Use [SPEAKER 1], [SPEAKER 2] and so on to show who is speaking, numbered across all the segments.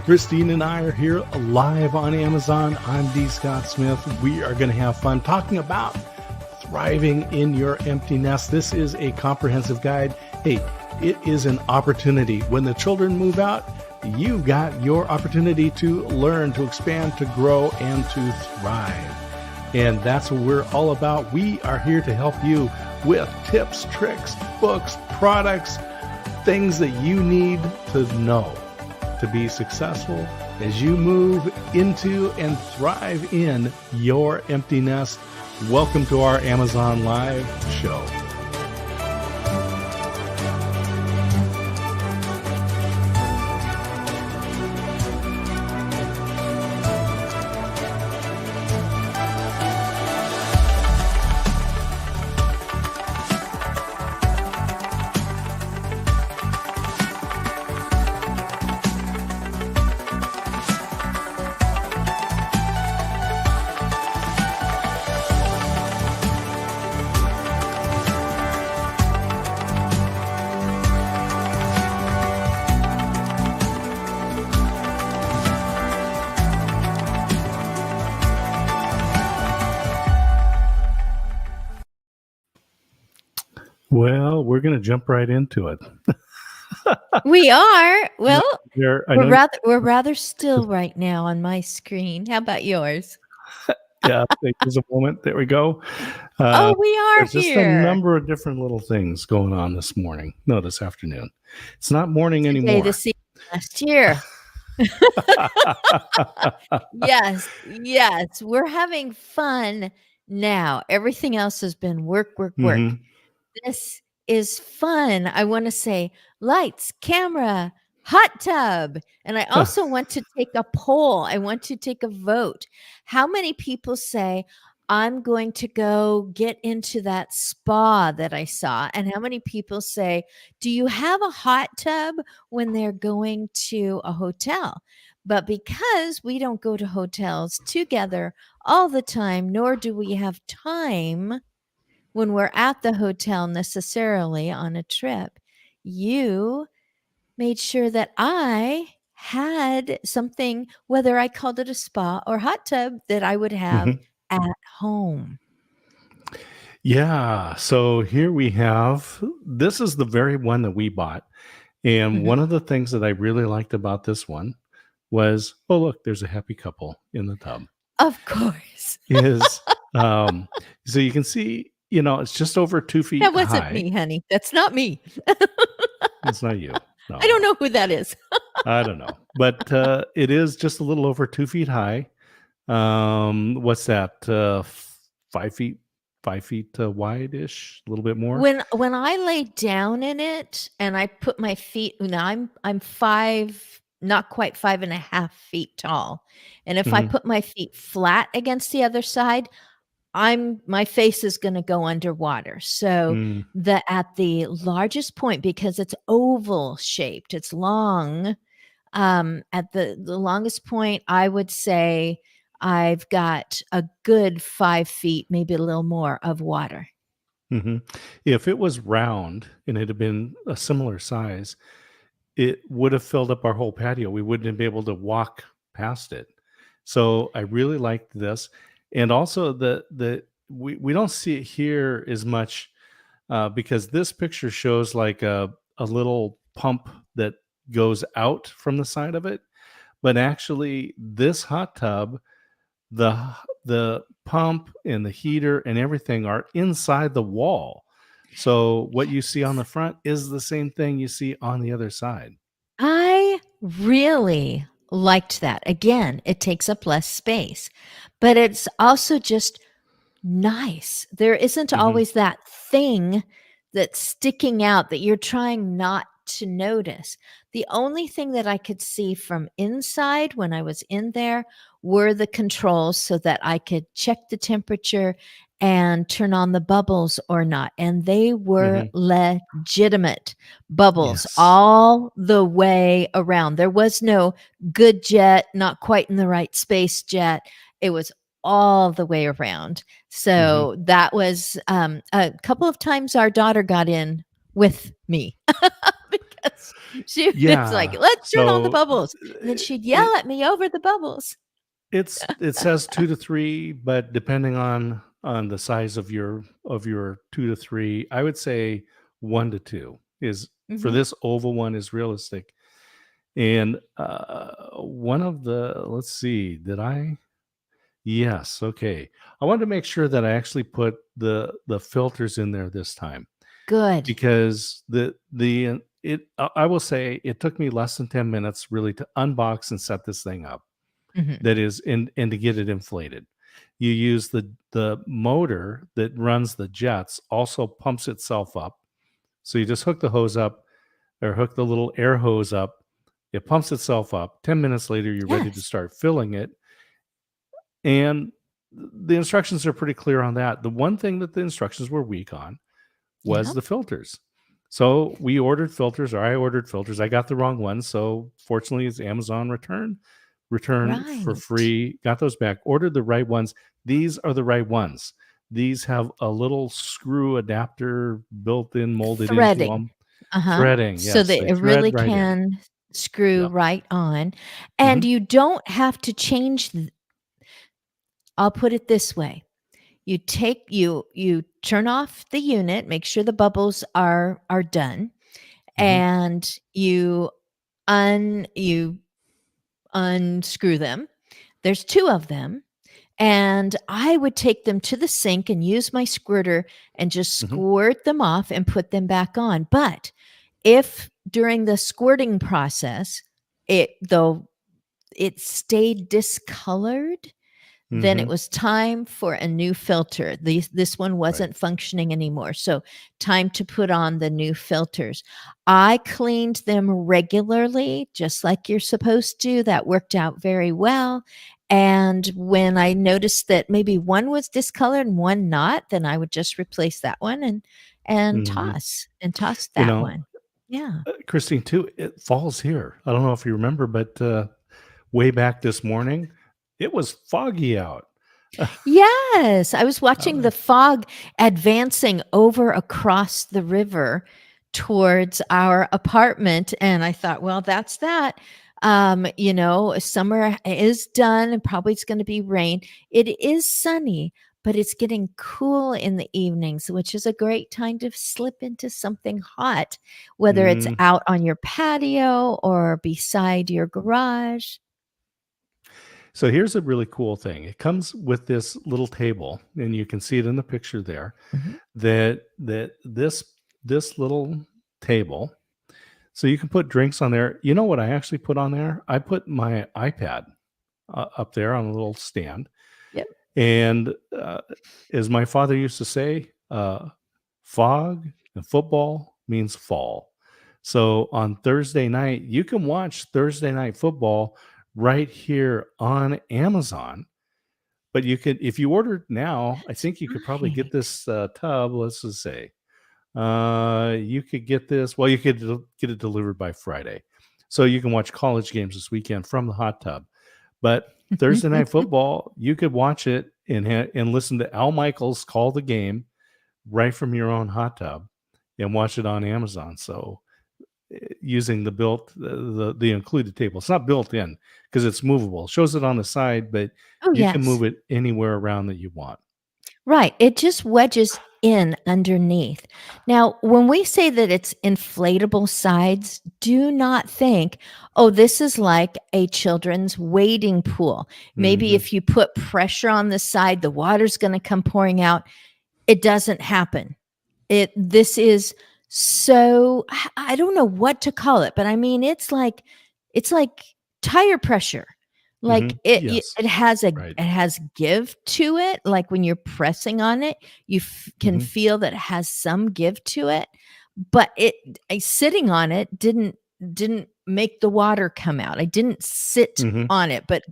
[SPEAKER 1] Christine and I are here live on Amazon. I'm D. Scott Smith. We are going to have fun talking about thriving in your empty nest. This is a comprehensive guide. Hey, it is an opportunity. When the children move out, you've got your opportunity to learn, to expand, to grow, and to thrive. And that's what we're all about. We are here to help you with tips, tricks, books, products, things that you need to know to be successful as you move into and thrive in your empty nest. Welcome to our Amazon Live show. Well, we're going to jump right into it.
[SPEAKER 2] We are. Well,
[SPEAKER 1] we're
[SPEAKER 2] rather still right now on my screen. How about yours?
[SPEAKER 1] Yeah, there's a moment. There we go.
[SPEAKER 2] We are
[SPEAKER 1] there's
[SPEAKER 2] here.
[SPEAKER 1] Just a number of different little things going on this morning. No, this afternoon. It's not morning anymore.
[SPEAKER 2] This last year. Yes. We're having fun now. Everything else has been work.
[SPEAKER 1] Mm-hmm.
[SPEAKER 2] This is fun. I want to say lights, camera, hot tub. And I also want to take a poll. I want to take a vote. How many people say, I'm going to go get into that spa that I saw? And how many people say, do you have a hot tub when they're going to a hotel? But because we don't go to hotels together all the time, nor do we have time when we're at the hotel necessarily on a trip, you made sure that I had something, whether I called it a spa or hot tub, that I would have at home.
[SPEAKER 1] Yeah. So here we have, this is the very one that we bought. And one of the things that I really liked about this one was, oh, look, there's a happy couple in the tub.
[SPEAKER 2] Of course.
[SPEAKER 1] So you can see, it's just over 2 feet high.
[SPEAKER 2] That wasn't me, honey. That's not me.
[SPEAKER 1] It's not you. No.
[SPEAKER 2] I don't know who that is.
[SPEAKER 1] I don't know. But it is just a little over 2 feet high. What's that? 5 feet wide-ish, a little bit more.
[SPEAKER 2] When I lay down in it and I put my feet, now I'm 5, not quite 5.5 feet tall. And if I put my feet flat against the other side, my face is going to go underwater. So at the largest point, because it's oval shaped, it's long, at the longest point, I would say I've got a good 5 feet, maybe a little more of water.
[SPEAKER 1] If it was round and it had been a similar size, it would have filled up our whole patio. We wouldn't be able to walk past it. So I really liked this. And also we don't see it here as much because this picture shows like a little pump that goes out from the side of it. But actually this hot tub, the pump and the heater and everything are inside the wall. So what you see on the front is the same thing you see on the other side.
[SPEAKER 2] I really liked that. Again, it takes up less space, but it's also just nice. There isn't always that thing that's sticking out that you're trying not to notice. The only thing that I could see from inside when I was in there were the controls so that I could check the temperature and turn on the bubbles or not. And they were legitimate bubbles all the way around. There was no good jet, not quite in the right space jet. It was all the way around. So that was a couple of times our daughter got in with me because It's like,
[SPEAKER 1] Yeah.
[SPEAKER 2] "Let's turn on the
[SPEAKER 1] So
[SPEAKER 2] bubbles." And then she'd
[SPEAKER 1] it
[SPEAKER 2] yell at me over the bubbles.
[SPEAKER 1] it says 2 to 3, but depending on the size of your 2 to 3, I would say 1 to 2 is for
[SPEAKER 2] Mhm.
[SPEAKER 1] this oval one is realistic. And one of the let's see, did I? Yes, okay. I wanted to make sure that I actually put the filters in there this time
[SPEAKER 2] Good.
[SPEAKER 1] because I will say it took me less than 10 minutes really to unbox and set this thing up.
[SPEAKER 2] Mhm.
[SPEAKER 1] That is and to get it inflated. You use the motor that runs the jets also pumps itself up. So you just hook the hose up or hook the little air hose up. It pumps itself up. 10 minutes later, you're ready to
[SPEAKER 2] Yes.
[SPEAKER 1] start filling it. And the instructions are pretty clear on that. The one thing that the instructions were weak on was
[SPEAKER 2] Yeah.
[SPEAKER 1] the filters. So we ordered filters, or I ordered filters. I got the wrong ones. So fortunately, it's Amazon return for
[SPEAKER 2] Right.
[SPEAKER 1] free. Got those back. Ordered the right ones. These are the right ones. These have a little screw adapter built in, molded into
[SPEAKER 2] Threading.
[SPEAKER 1] them.
[SPEAKER 2] Uh-huh.
[SPEAKER 1] Threading,
[SPEAKER 2] So
[SPEAKER 1] yes,
[SPEAKER 2] that
[SPEAKER 1] they
[SPEAKER 2] it really
[SPEAKER 1] thread right in.
[SPEAKER 2] can screw
[SPEAKER 1] Yep.
[SPEAKER 2] right on, and
[SPEAKER 1] Mhm,
[SPEAKER 2] you don't have to change th I'll put it this way. You turn off the unit, make sure the bubbles are done,
[SPEAKER 1] mhm,
[SPEAKER 2] and you unscrew them. There's 2 of them, and I would take them to the sink and use my squirter and just
[SPEAKER 1] mhm,
[SPEAKER 2] squirt them off and put them back on. But if during the squirting process, it stayed discolored, then it
[SPEAKER 1] mhm.
[SPEAKER 2] was time for a new filter. This one
[SPEAKER 1] Right.
[SPEAKER 2] wasn't functioning anymore. So, time to put on the new filters. I cleaned them regularly, just like you're supposed to. That worked out very well. And when I noticed that maybe one was discolored and one not, then I would just replace that one and
[SPEAKER 1] Mhm.
[SPEAKER 2] toss
[SPEAKER 1] You
[SPEAKER 2] that
[SPEAKER 1] know,
[SPEAKER 2] one. Yeah.
[SPEAKER 1] Christine, too, it falls here. I don't know if you remember, but way back this morning, it was foggy out.
[SPEAKER 2] Yes, I was watching
[SPEAKER 1] Uh,
[SPEAKER 2] the fog advancing over across the river towards our apartment, and I thought, "Well, that's that." Summer is done, and probably it's gonna be rain. It is sunny, but it's getting cool in the evenings, which is a great time to slip into something hot, whether it's
[SPEAKER 1] mm,
[SPEAKER 2] out on your patio or beside your garage.
[SPEAKER 1] so here's a really cool thing. It comes with this little table, and you can see it in the picture there.
[SPEAKER 2] Mhm.
[SPEAKER 1] This little table, so you can put drinks on there. You know what I actually put on there? I put my iPad up there on a little stand.
[SPEAKER 2] Yep.
[SPEAKER 1] And as my father used to say, fog and football means fall. So on Thursday night, you can watch Thursday night football right here on Amazon. But you could, if you ordered now, I
[SPEAKER 2] That's
[SPEAKER 1] think you could probably get
[SPEAKER 2] right.
[SPEAKER 1] this tub. Let's just say you could get this. Well, you could get it delivered by Friday, so you can watch college games this weekend from the hot tub. But Thursday night football, you could watch it and listen to Al Michaels call the game right from your own hot tub and watch it on Amazon. So using the included table, it's not built in because it's movable. It shows it on the side, but
[SPEAKER 2] Oh,
[SPEAKER 1] you can
[SPEAKER 2] yes.
[SPEAKER 1] move it anywhere around that you want.
[SPEAKER 2] Right, it just wedges in underneath. Now, when we say that it's inflatable sides, do not think, "Oh, this is like a children's wading pool." Maybe
[SPEAKER 1] Hmm.
[SPEAKER 2] if you put pressure on the side, the water's gonna come pouring out. It doesn't happen. This is so I don't know what to call it, but I mean, it's like tire pressure.
[SPEAKER 1] Hmm.
[SPEAKER 2] Like, it
[SPEAKER 1] Yes.
[SPEAKER 2] it has a
[SPEAKER 1] Right.
[SPEAKER 2] it has give to it, like, when you're pressing on it, you can
[SPEAKER 1] Hmm.
[SPEAKER 2] feel that it has some give to it, but sitting on it didn't make the water come out. I didn't sit
[SPEAKER 1] Hmm.
[SPEAKER 2] on it, but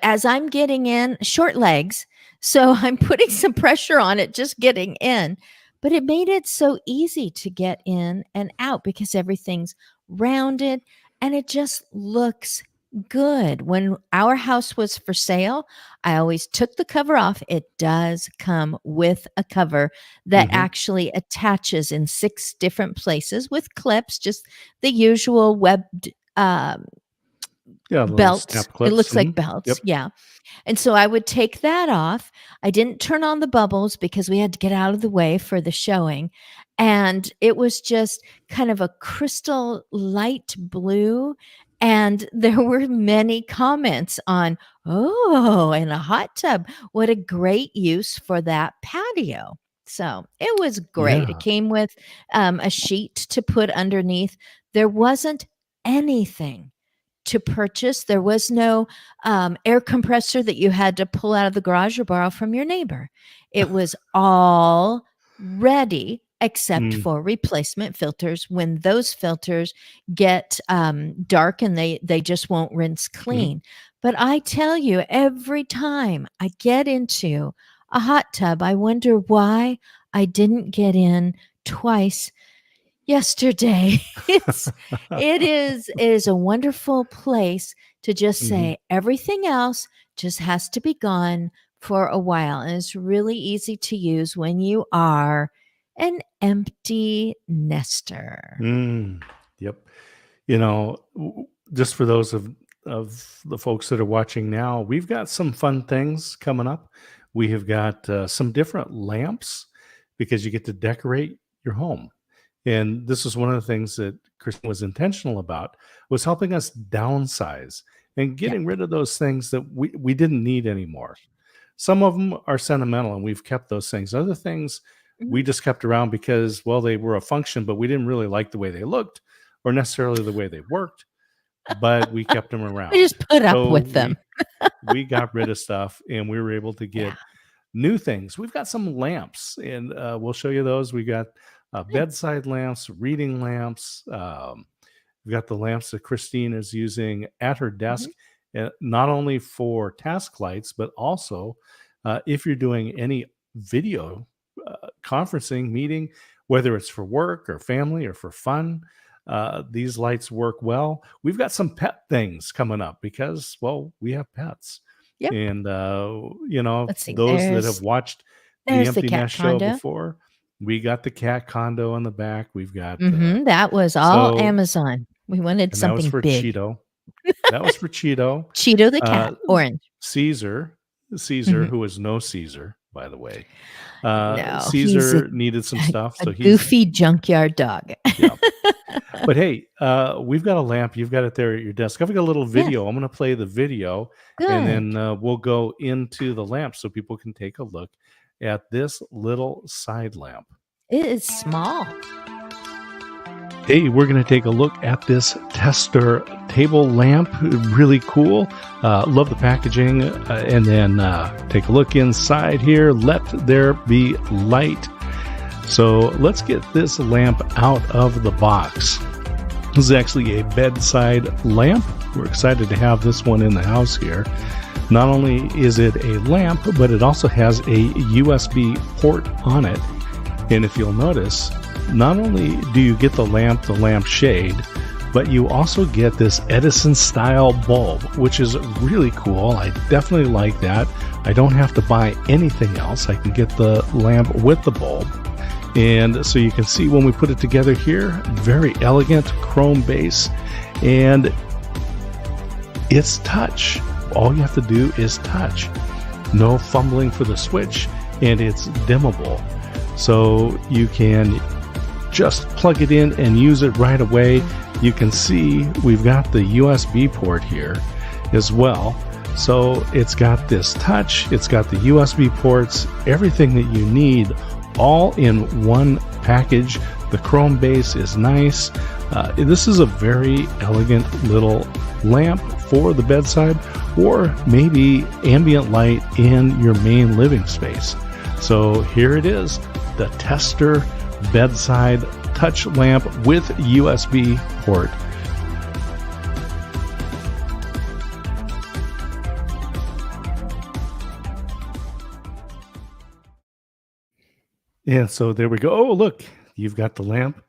[SPEAKER 2] as I'm getting in short legs, so I'm putting some pressure on it just getting in, but it made it so easy to get in and out because everything's rounded and it just looks Good. When our house was for sale, I always took the cover off. It does come with a cover that
[SPEAKER 1] Hmm.
[SPEAKER 2] actually attaches in 6 different places with clips, just the usual webbed,
[SPEAKER 1] Yeah, little
[SPEAKER 2] belts.
[SPEAKER 1] snap
[SPEAKER 2] It
[SPEAKER 1] clips.
[SPEAKER 2] looks
[SPEAKER 1] Hmm.
[SPEAKER 2] like belts,
[SPEAKER 1] Yep.
[SPEAKER 2] yeah. And so I would take that off. I didn't turn on the bubbles because we had to get out of the way for the showing. And it was just kind of a crystal light blue. And there were many comments on, oh, and a hot tub. What a great use for that patio. So it was great. It
[SPEAKER 1] Yeah.
[SPEAKER 2] came with a sheet to put underneath. There wasn't anything to purchase. There was no air compressor that you had to pull out of the garage or borrow from your neighbor. It was all ready except
[SPEAKER 1] Mm-hmm.
[SPEAKER 2] for replacement filters when those filters get dark and they just won't rinse clean. But I tell you, every time I get into a hot tub, I wonder why I didn't get in twice yesterday. It is a wonderful place to just
[SPEAKER 1] Hmm.
[SPEAKER 2] say everything else just has to be gone for a while, and it's really easy to use when you are an empty nester.
[SPEAKER 1] Mm. Yep. You know, just for those of the folks that are watching now, we've got some fun things coming up. We have got some different lamps because you get to decorate your home. And this is one of the things that Kristen was intentional about, was helping us downsize and
[SPEAKER 2] Yeah.
[SPEAKER 1] getting rid of those things that we didn't need anymore. Some of them are sentimental and we've kept those things. Other things
[SPEAKER 2] Mhm.
[SPEAKER 1] we just kept around because, well, they were a function, but we didn't really like the way they looked or necessarily the way they worked, but we kept them
[SPEAKER 2] We
[SPEAKER 1] around.
[SPEAKER 2] just put up
[SPEAKER 1] So
[SPEAKER 2] with them.
[SPEAKER 1] we got rid of stuff and we were able to
[SPEAKER 2] Yeah.
[SPEAKER 1] get new things. We've got some lamps, and we'll show you those. We got
[SPEAKER 2] Good.
[SPEAKER 1] bedside lamps, reading lamps. We've got the lamps that Christine is using at her
[SPEAKER 2] Mhm.
[SPEAKER 1] desk, not only for task lights, but also if you're doing any video conferencing, meeting, whether it's for work or family or for fun. These lights work well. We've got some pet things coming up because, well, we have pets.
[SPEAKER 2] Yep.
[SPEAKER 1] And, you know,
[SPEAKER 2] Let's see.
[SPEAKER 1] those that have
[SPEAKER 2] There's
[SPEAKER 1] watched the
[SPEAKER 2] there's the
[SPEAKER 1] Empty
[SPEAKER 2] cat
[SPEAKER 1] Nest show
[SPEAKER 2] condo.
[SPEAKER 1] before, we got the cat condo on the back. We've got,
[SPEAKER 2] That was all
[SPEAKER 1] so,
[SPEAKER 2] Amazon. We wanted
[SPEAKER 1] and that was
[SPEAKER 2] something
[SPEAKER 1] for
[SPEAKER 2] big.
[SPEAKER 1] Cheeto. That was for Cheeto.
[SPEAKER 2] Cheeto the
[SPEAKER 1] Uh,
[SPEAKER 2] cat, orange.
[SPEAKER 1] Caesar,
[SPEAKER 2] Mhm.
[SPEAKER 1] who is no Caesar, by the way.
[SPEAKER 2] No, he's
[SPEAKER 1] Caesar needed some stuff,
[SPEAKER 2] a
[SPEAKER 1] so he's,
[SPEAKER 2] goofy junkyard dog.
[SPEAKER 1] yeah. But hey, we've got a lamp. You've got it there at your desk. I've got a little
[SPEAKER 2] Yes,
[SPEAKER 1] video. I'm going to play the video, and then
[SPEAKER 2] good.
[SPEAKER 1] we'll go into the lamp so people can take a look at this little side lamp.
[SPEAKER 2] It is small.
[SPEAKER 1] Hey, we're going to take a look at this tester table lamp. Really cool. Love the packaging. And then take a look inside here. Let there be light. So let's get this lamp out of the box. This is actually a bedside lamp. We're excited to have this one in the house here. Not only is it a lamp, but it also has a USB port on it. And if you'll notice, not only do you get the lamp shade, but you also get this Edison style bulb, which is really cool. I definitely like that. I don't have to buy anything else. I can get the lamp with the bulb. And so you can see when we put it together here, very elegant chrome base, and it's touch. All you have to do is touch. No fumbling for the switch, and it's dimmable. So you can just plug it in and use it right away. You can see we've got the USB port here as well. So it's got this touch, it's got the USB ports, everything that you need all in one package. The chrome base is nice. This is a very elegant little lamp for the bedside, or maybe ambient light in your main living space. So here it is, the Tester bedside touch lamp with USB port. Yeah, so there we go. Oh, look, you've got the lamp.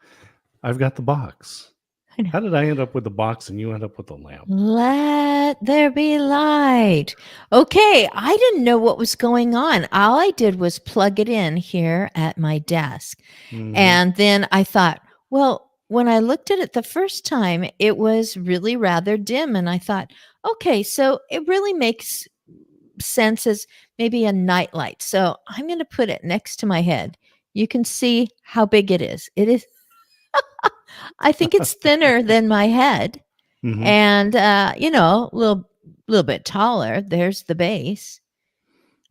[SPEAKER 1] I've got the box.
[SPEAKER 2] I know.
[SPEAKER 1] How did I end up with the box and you end up with the lamp?
[SPEAKER 2] Let there be light. Okay, I didn't know what was going on. All I did was plug it in here at my desk.
[SPEAKER 1] Mhm.
[SPEAKER 2] And then I thought, well, when I looked at it the first time, it was really rather dim. And I thought, okay, so it really makes sense as maybe a nightlight. So I'm going to put it next to my head. You can see how big it is. It is, I think it's thinner than my head
[SPEAKER 1] Mhm.
[SPEAKER 2] and, little bit taller. There's the base.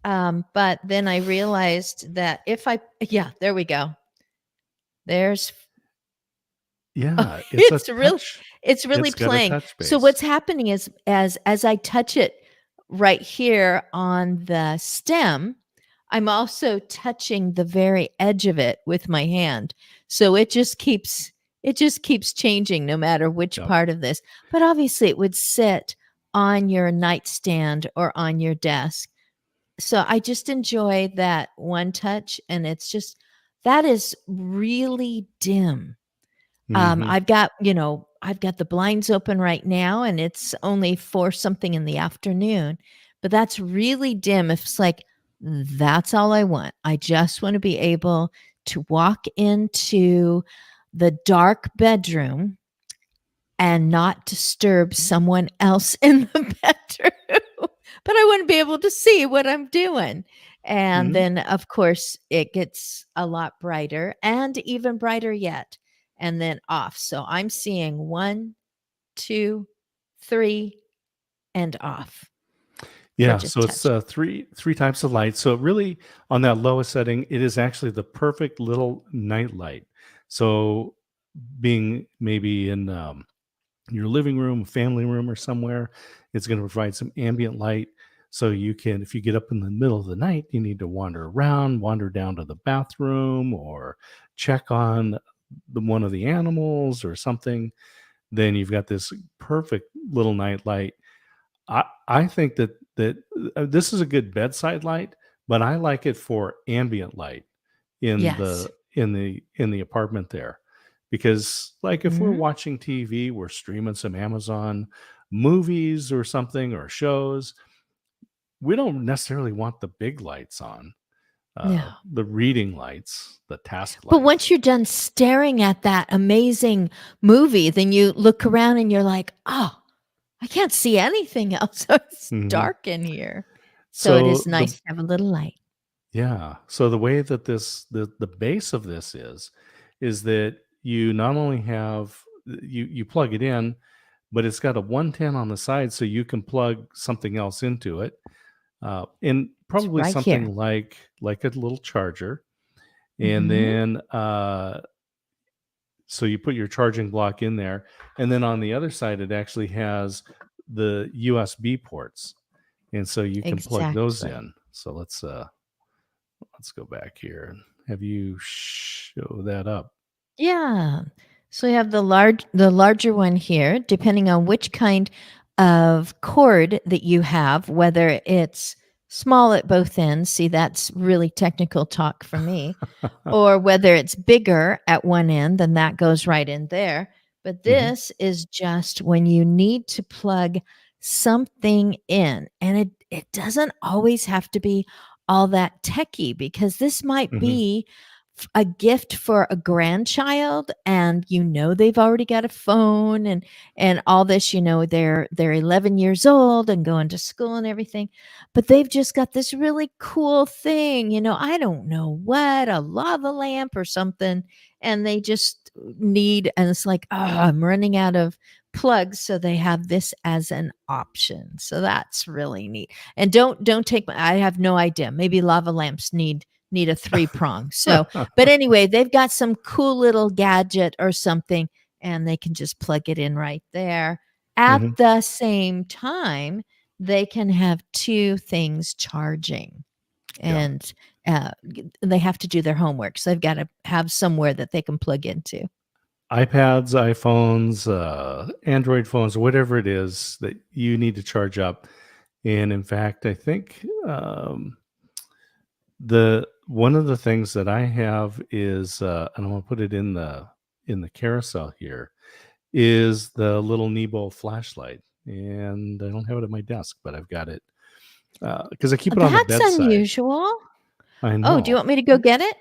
[SPEAKER 2] But then I realized that if I, yeah, there we go. There's Oh,
[SPEAKER 1] Yeah, it's a touch.
[SPEAKER 2] it's really
[SPEAKER 1] It's got a
[SPEAKER 2] playing.
[SPEAKER 1] touch
[SPEAKER 2] So
[SPEAKER 1] base.
[SPEAKER 2] what's happening is as I touch it right here on the stem, I'm also touching the very edge of it with my hand. So it just keeps changing no matter which
[SPEAKER 1] Yep.
[SPEAKER 2] part of this. But obviously it would sit on your nightstand or on your desk. So I just enjoy that one touch and it's just that is really dim.
[SPEAKER 1] Mhm.
[SPEAKER 2] I've got the blinds open right now and it's only 4 something in the afternoon, but that's really dim. If it's like, that's all I want. I just want to be able to walk into the dark bedroom and not disturb someone else in the bedroom, but I wouldn't be able to see what I'm doing. And
[SPEAKER 1] Mhm.
[SPEAKER 2] then, of course, it gets a lot brighter and even brighter yet, and then off. So I'm seeing 1, 2, 3, and off for
[SPEAKER 1] Yeah,
[SPEAKER 2] just
[SPEAKER 1] so it's,
[SPEAKER 2] touch.
[SPEAKER 1] three types of light. So really, on that lowest setting, it is actually the perfect little night light. So being maybe in, your living room, family room, or somewhere, it's gonna provide some ambient light so you can if you get up in the middle of the night, you need to wander around, wander down to the bathroom, or check on one of the animals or something, then you've got this perfect little night light. I think that this is a good bedside light, but I like it for ambient light in
[SPEAKER 2] Yes.
[SPEAKER 1] the apartment there. Because, like, if we're
[SPEAKER 2] Mhm.
[SPEAKER 1] watching TV, we're streaming some Amazon movies or something or shows, we don't necessarily want the big lights on,
[SPEAKER 2] No.
[SPEAKER 1] the reading lights, the task
[SPEAKER 2] But
[SPEAKER 1] lights.
[SPEAKER 2] once you're done staring at that amazing movie, then you look around and you're like, "Oh, I can't see anything else. So it's
[SPEAKER 1] Mhm.
[SPEAKER 2] dark in here." So it
[SPEAKER 1] So
[SPEAKER 2] is
[SPEAKER 1] the
[SPEAKER 2] nice to have a little light.
[SPEAKER 1] Yeah. So the way that the base of this is that you not only have you plug it in, but it's got a 110 on the side, so you can plug something else into it, and
[SPEAKER 2] It's
[SPEAKER 1] probably
[SPEAKER 2] right here.
[SPEAKER 1] something like a little charger, and
[SPEAKER 2] Mhm.
[SPEAKER 1] then so you put your charging block in there, and then on the other side, it actually has the USB ports, and so you can plug those
[SPEAKER 2] Exactly.
[SPEAKER 1] in. So let's go back here and have you show that up.
[SPEAKER 2] Yeah. So we have the larger one here, depending on which kind of cord that you have, whether it's small at both ends. See, that's really technical talk for me. Or whether it's bigger at one end, then that goes right in there. But
[SPEAKER 1] Mhm,
[SPEAKER 2] this is just when you need to plug something in. And it doesn't always have to be all that techy because this might
[SPEAKER 1] mhm,
[SPEAKER 2] be a gift for a grandchild and they've already got a phone and all this, they're 11 years old and going to school and everything, but they've just got this really cool thing, I don't know what, a lava lamp or something, and they just need, and it's like, oh, I'm running out of plugs, so they have this as an option. So that's really neat. And don't take I have no idea. Maybe lava lamps need a three prong. So, but anyway, they've got some cool little gadget or something, and they can just plug it in right there. At
[SPEAKER 1] mhm,
[SPEAKER 2] the same time, they can have two things charging,
[SPEAKER 1] yeah.
[SPEAKER 2] and they have to do their homework. So they've got to have somewhere that they can plug into.
[SPEAKER 1] iPads, iPhones, Android phones, whatever it is that you need to charge up. And in fact, I think the one of the things that I have is, and I'm gonna put it in the carousel here, is the little Nebo flashlight. And I don't have it at my desk, but I've got it because I keep it on the
[SPEAKER 2] That's
[SPEAKER 1] bedside.
[SPEAKER 2] unusual.
[SPEAKER 1] I
[SPEAKER 2] Oh, do you
[SPEAKER 1] know.
[SPEAKER 2] want me to go get it?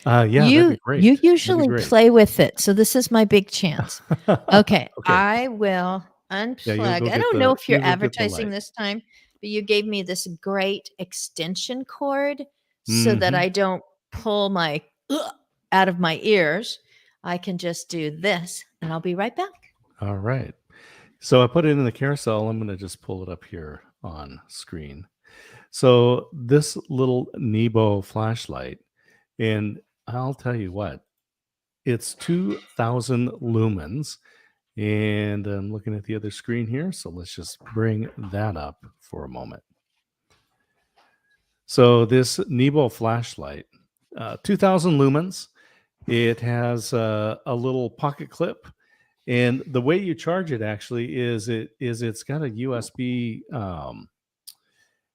[SPEAKER 1] Yeah, that'd be
[SPEAKER 2] You
[SPEAKER 1] great. That'd be
[SPEAKER 2] usually
[SPEAKER 1] great.
[SPEAKER 2] play with it, so this is my big chance. Okay,
[SPEAKER 1] Okay.
[SPEAKER 2] I will
[SPEAKER 1] Yeah,
[SPEAKER 2] unplug. I don't know if you're
[SPEAKER 1] you'll go get the
[SPEAKER 2] advertising
[SPEAKER 1] light.
[SPEAKER 2] this time, but you gave me this great extension cord so that
[SPEAKER 1] Hmm.
[SPEAKER 2] I don't pull my out of my ears. I can just do this, and I'll be right back.
[SPEAKER 1] All right. So I put it in the carousel. I'm going to just pull it up here on screen. So this little Nebo flashlight, and I'll tell you what, it's 2,000 lumens. And I'm looking at the other screen here. So let's just bring that up for a moment. So this Nebo flashlight, 2,000 lumens. It has a little pocket clip, and the way you charge it actually it's got a USB.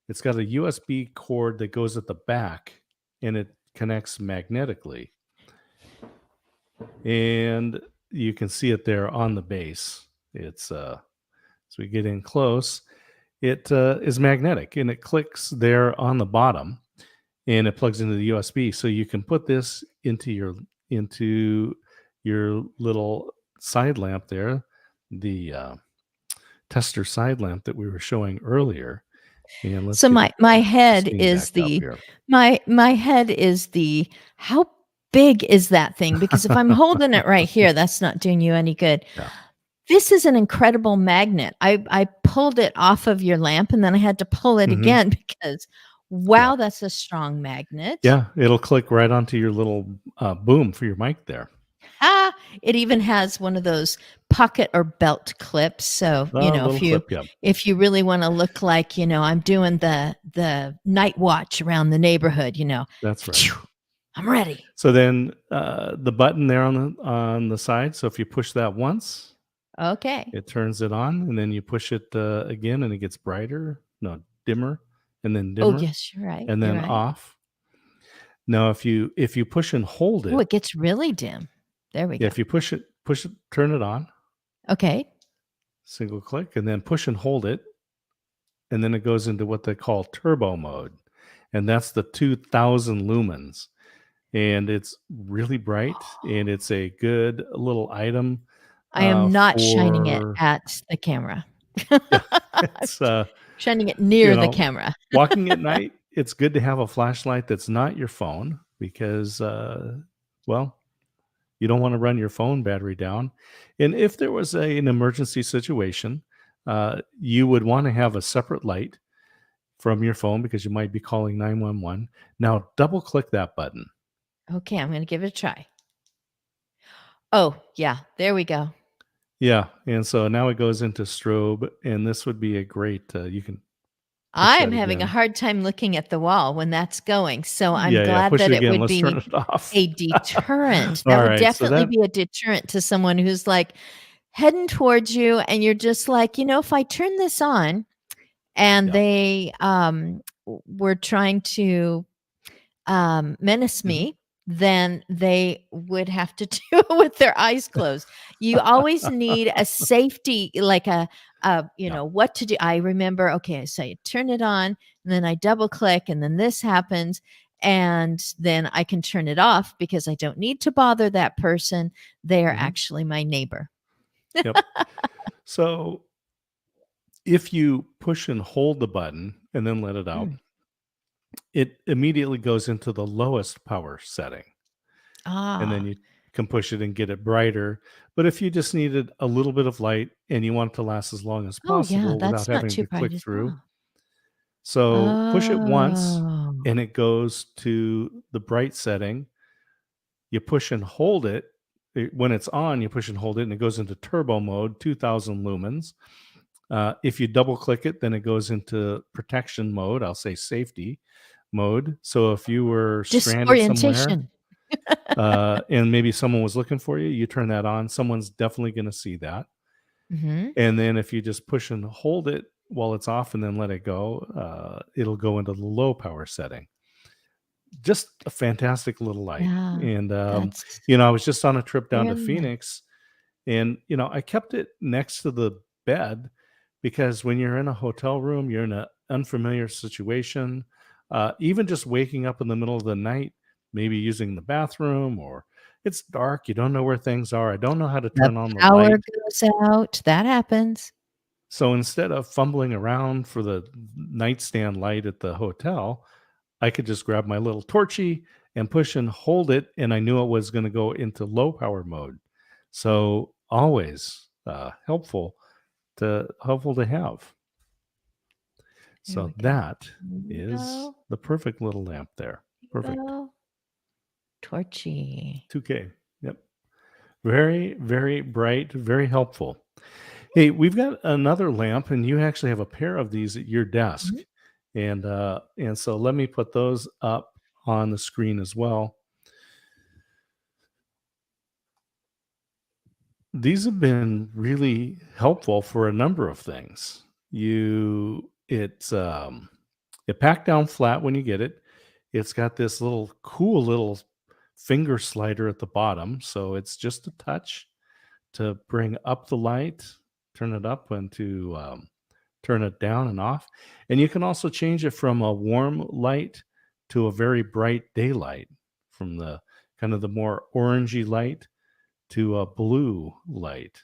[SPEAKER 1] It's got a USB cord that goes at the back, and it connects magnetically. And you can see it there on the base. It's as we get in close, it is magnetic, and it clicks there on the bottom, and it plugs into the USB. So you can put this into your little side lamp there, the tester side lamp that we were showing earlier. And let's
[SPEAKER 2] So
[SPEAKER 1] get
[SPEAKER 2] my
[SPEAKER 1] this
[SPEAKER 2] head
[SPEAKER 1] thing back
[SPEAKER 2] is
[SPEAKER 1] up
[SPEAKER 2] the
[SPEAKER 1] here.
[SPEAKER 2] my head is the how big is that thing? Because if I'm holding it right here, that's not doing you any good.
[SPEAKER 1] Yeah.
[SPEAKER 2] This is an incredible magnet. I pulled it off of your lamp and then I had to pull it
[SPEAKER 1] Hmm.
[SPEAKER 2] again because
[SPEAKER 1] Yeah.
[SPEAKER 2] wow, that's a strong magnet.
[SPEAKER 1] Yeah. It'll click right onto your little boom for your mic there.
[SPEAKER 2] Ah, it even has one of those pocket or belt clips. So,
[SPEAKER 1] A little clip. Yeah.
[SPEAKER 2] if you really want to look like, I'm doing the night watch around the neighborhood,
[SPEAKER 1] That's right.
[SPEAKER 2] I'm ready.
[SPEAKER 1] So then the button there on the side. So if you push that once,
[SPEAKER 2] Okay.
[SPEAKER 1] it turns it on, and then you push it again, and it gets brighter, no, dimmer, and then
[SPEAKER 2] Oh,
[SPEAKER 1] dimmer,
[SPEAKER 2] yes, you're right.
[SPEAKER 1] and
[SPEAKER 2] You're
[SPEAKER 1] then
[SPEAKER 2] right.
[SPEAKER 1] off. Now, if you push and hold
[SPEAKER 2] Oh,
[SPEAKER 1] it,
[SPEAKER 2] it gets really dim. There we
[SPEAKER 1] yeah,
[SPEAKER 2] go.
[SPEAKER 1] if you push it, turn it on,
[SPEAKER 2] Okay.
[SPEAKER 1] single click, and then push and hold it, and then it goes into what they call turbo mode, and that's the 2,000 lumens, and it's really bright, and it's a good little item
[SPEAKER 2] I am not shining it
[SPEAKER 1] for
[SPEAKER 2] at the camera.
[SPEAKER 1] yeah,
[SPEAKER 2] I'm
[SPEAKER 1] it's
[SPEAKER 2] shining it
[SPEAKER 1] you
[SPEAKER 2] near the
[SPEAKER 1] know,
[SPEAKER 2] camera.
[SPEAKER 1] walking at night, it's good to have a flashlight that's not your phone because, well, you don't want to run your phone battery down. And if there was an emergency situation, you would want to have a separate light from your phone because you might be calling 911. Now, double click that button.
[SPEAKER 2] Okay, I'm gonna give it a try. Oh, yeah, there we go.
[SPEAKER 1] Yeah. And so now it goes into strobe, and this would be a great, you can push
[SPEAKER 2] I'm
[SPEAKER 1] that
[SPEAKER 2] having a
[SPEAKER 1] again.
[SPEAKER 2] hard time looking at the wall when that's going, so I'm
[SPEAKER 1] Yeah. Yeah.
[SPEAKER 2] glad
[SPEAKER 1] Push
[SPEAKER 2] that
[SPEAKER 1] it
[SPEAKER 2] it
[SPEAKER 1] again.
[SPEAKER 2] would
[SPEAKER 1] Let's turn
[SPEAKER 2] be
[SPEAKER 1] it off.
[SPEAKER 2] a deterrent.
[SPEAKER 1] All
[SPEAKER 2] That would
[SPEAKER 1] right. So
[SPEAKER 2] definitely
[SPEAKER 1] that,
[SPEAKER 2] be a deterrent to someone who's, like, heading towards you, and you're just like, if I turn this on," and
[SPEAKER 1] yeah.
[SPEAKER 2] they, were trying to menace
[SPEAKER 1] Mhm.
[SPEAKER 2] me, then they would have to do it with their eyes closed. You always need a safety, like
[SPEAKER 1] Yeah.
[SPEAKER 2] what to do. I remember, okay, so you turn it on, and then I double click, and then this happens. And then I can turn it off because I don't need to bother that person. They are
[SPEAKER 1] Mhm.
[SPEAKER 2] actually my neighbor.
[SPEAKER 1] Yep. So if you push and hold the button and then let it out,
[SPEAKER 2] Mm.
[SPEAKER 1] it immediately goes into the lowest power setting. And then
[SPEAKER 2] Ah.
[SPEAKER 1] you can push it and get it brighter. But if you just needed a little bit of light and you want it to last as long as
[SPEAKER 2] Oh, yeah,
[SPEAKER 1] possible without
[SPEAKER 2] that's not
[SPEAKER 1] having
[SPEAKER 2] too
[SPEAKER 1] to
[SPEAKER 2] bright
[SPEAKER 1] click
[SPEAKER 2] as
[SPEAKER 1] through,
[SPEAKER 2] well.
[SPEAKER 1] so push it once
[SPEAKER 2] Oh.
[SPEAKER 1] and it goes to the bright setting. You push and hold it. When it's on, you push and hold it, and it goes into turbo mode, 2,000 lumens. If you double click it, then it goes into protection mode. I'll say safety mode. So if you were stranded somewhere
[SPEAKER 2] Disorientation.
[SPEAKER 1] and maybe someone was looking for you, you turn that on. Someone's definitely going to see that.
[SPEAKER 2] Mhm.
[SPEAKER 1] And then if you just push and hold it while it's off and then let it go, it'll go into the low power setting. Just a fantastic little light.
[SPEAKER 2] Yeah,
[SPEAKER 1] And,
[SPEAKER 2] that's
[SPEAKER 1] I was just on a trip down to
[SPEAKER 2] really nice.
[SPEAKER 1] Phoenix, And, I kept it next to the bed because when you're in a hotel room, you're in an unfamiliar situation. Even just waking up in the middle of the night, maybe using the bathroom, or it's dark, you don't know where things are. I don't know how to
[SPEAKER 2] The
[SPEAKER 1] turn on the
[SPEAKER 2] power
[SPEAKER 1] light.
[SPEAKER 2] goes out. That happens.
[SPEAKER 1] So instead of fumbling around for the nightstand light at the hotel, I could just grab my little torchy and push and hold it, and I knew it was going to go into low power mode. So always helpful to have.
[SPEAKER 2] There
[SPEAKER 1] So
[SPEAKER 2] we go.
[SPEAKER 1] that
[SPEAKER 2] There we
[SPEAKER 1] is
[SPEAKER 2] go.
[SPEAKER 1] the perfect little lamp there.
[SPEAKER 2] There we
[SPEAKER 1] Perfect.
[SPEAKER 2] go. Torchy.
[SPEAKER 1] 2K. Yep. Very, very bright, very helpful. Hey, we've got another lamp, and you actually have a pair of these at your desk.
[SPEAKER 2] Mhm.
[SPEAKER 1] And so let me put those up on the screen as well. These have been really helpful for a number of things. It packed down flat when you get it. It's got this cool little finger slider at the bottom, so it's just a touch to bring up the light, turn it up, and to turn it down and off. And you can also change it from a warm light to a very bright daylight, from the kind of the more orangey light to a blue light.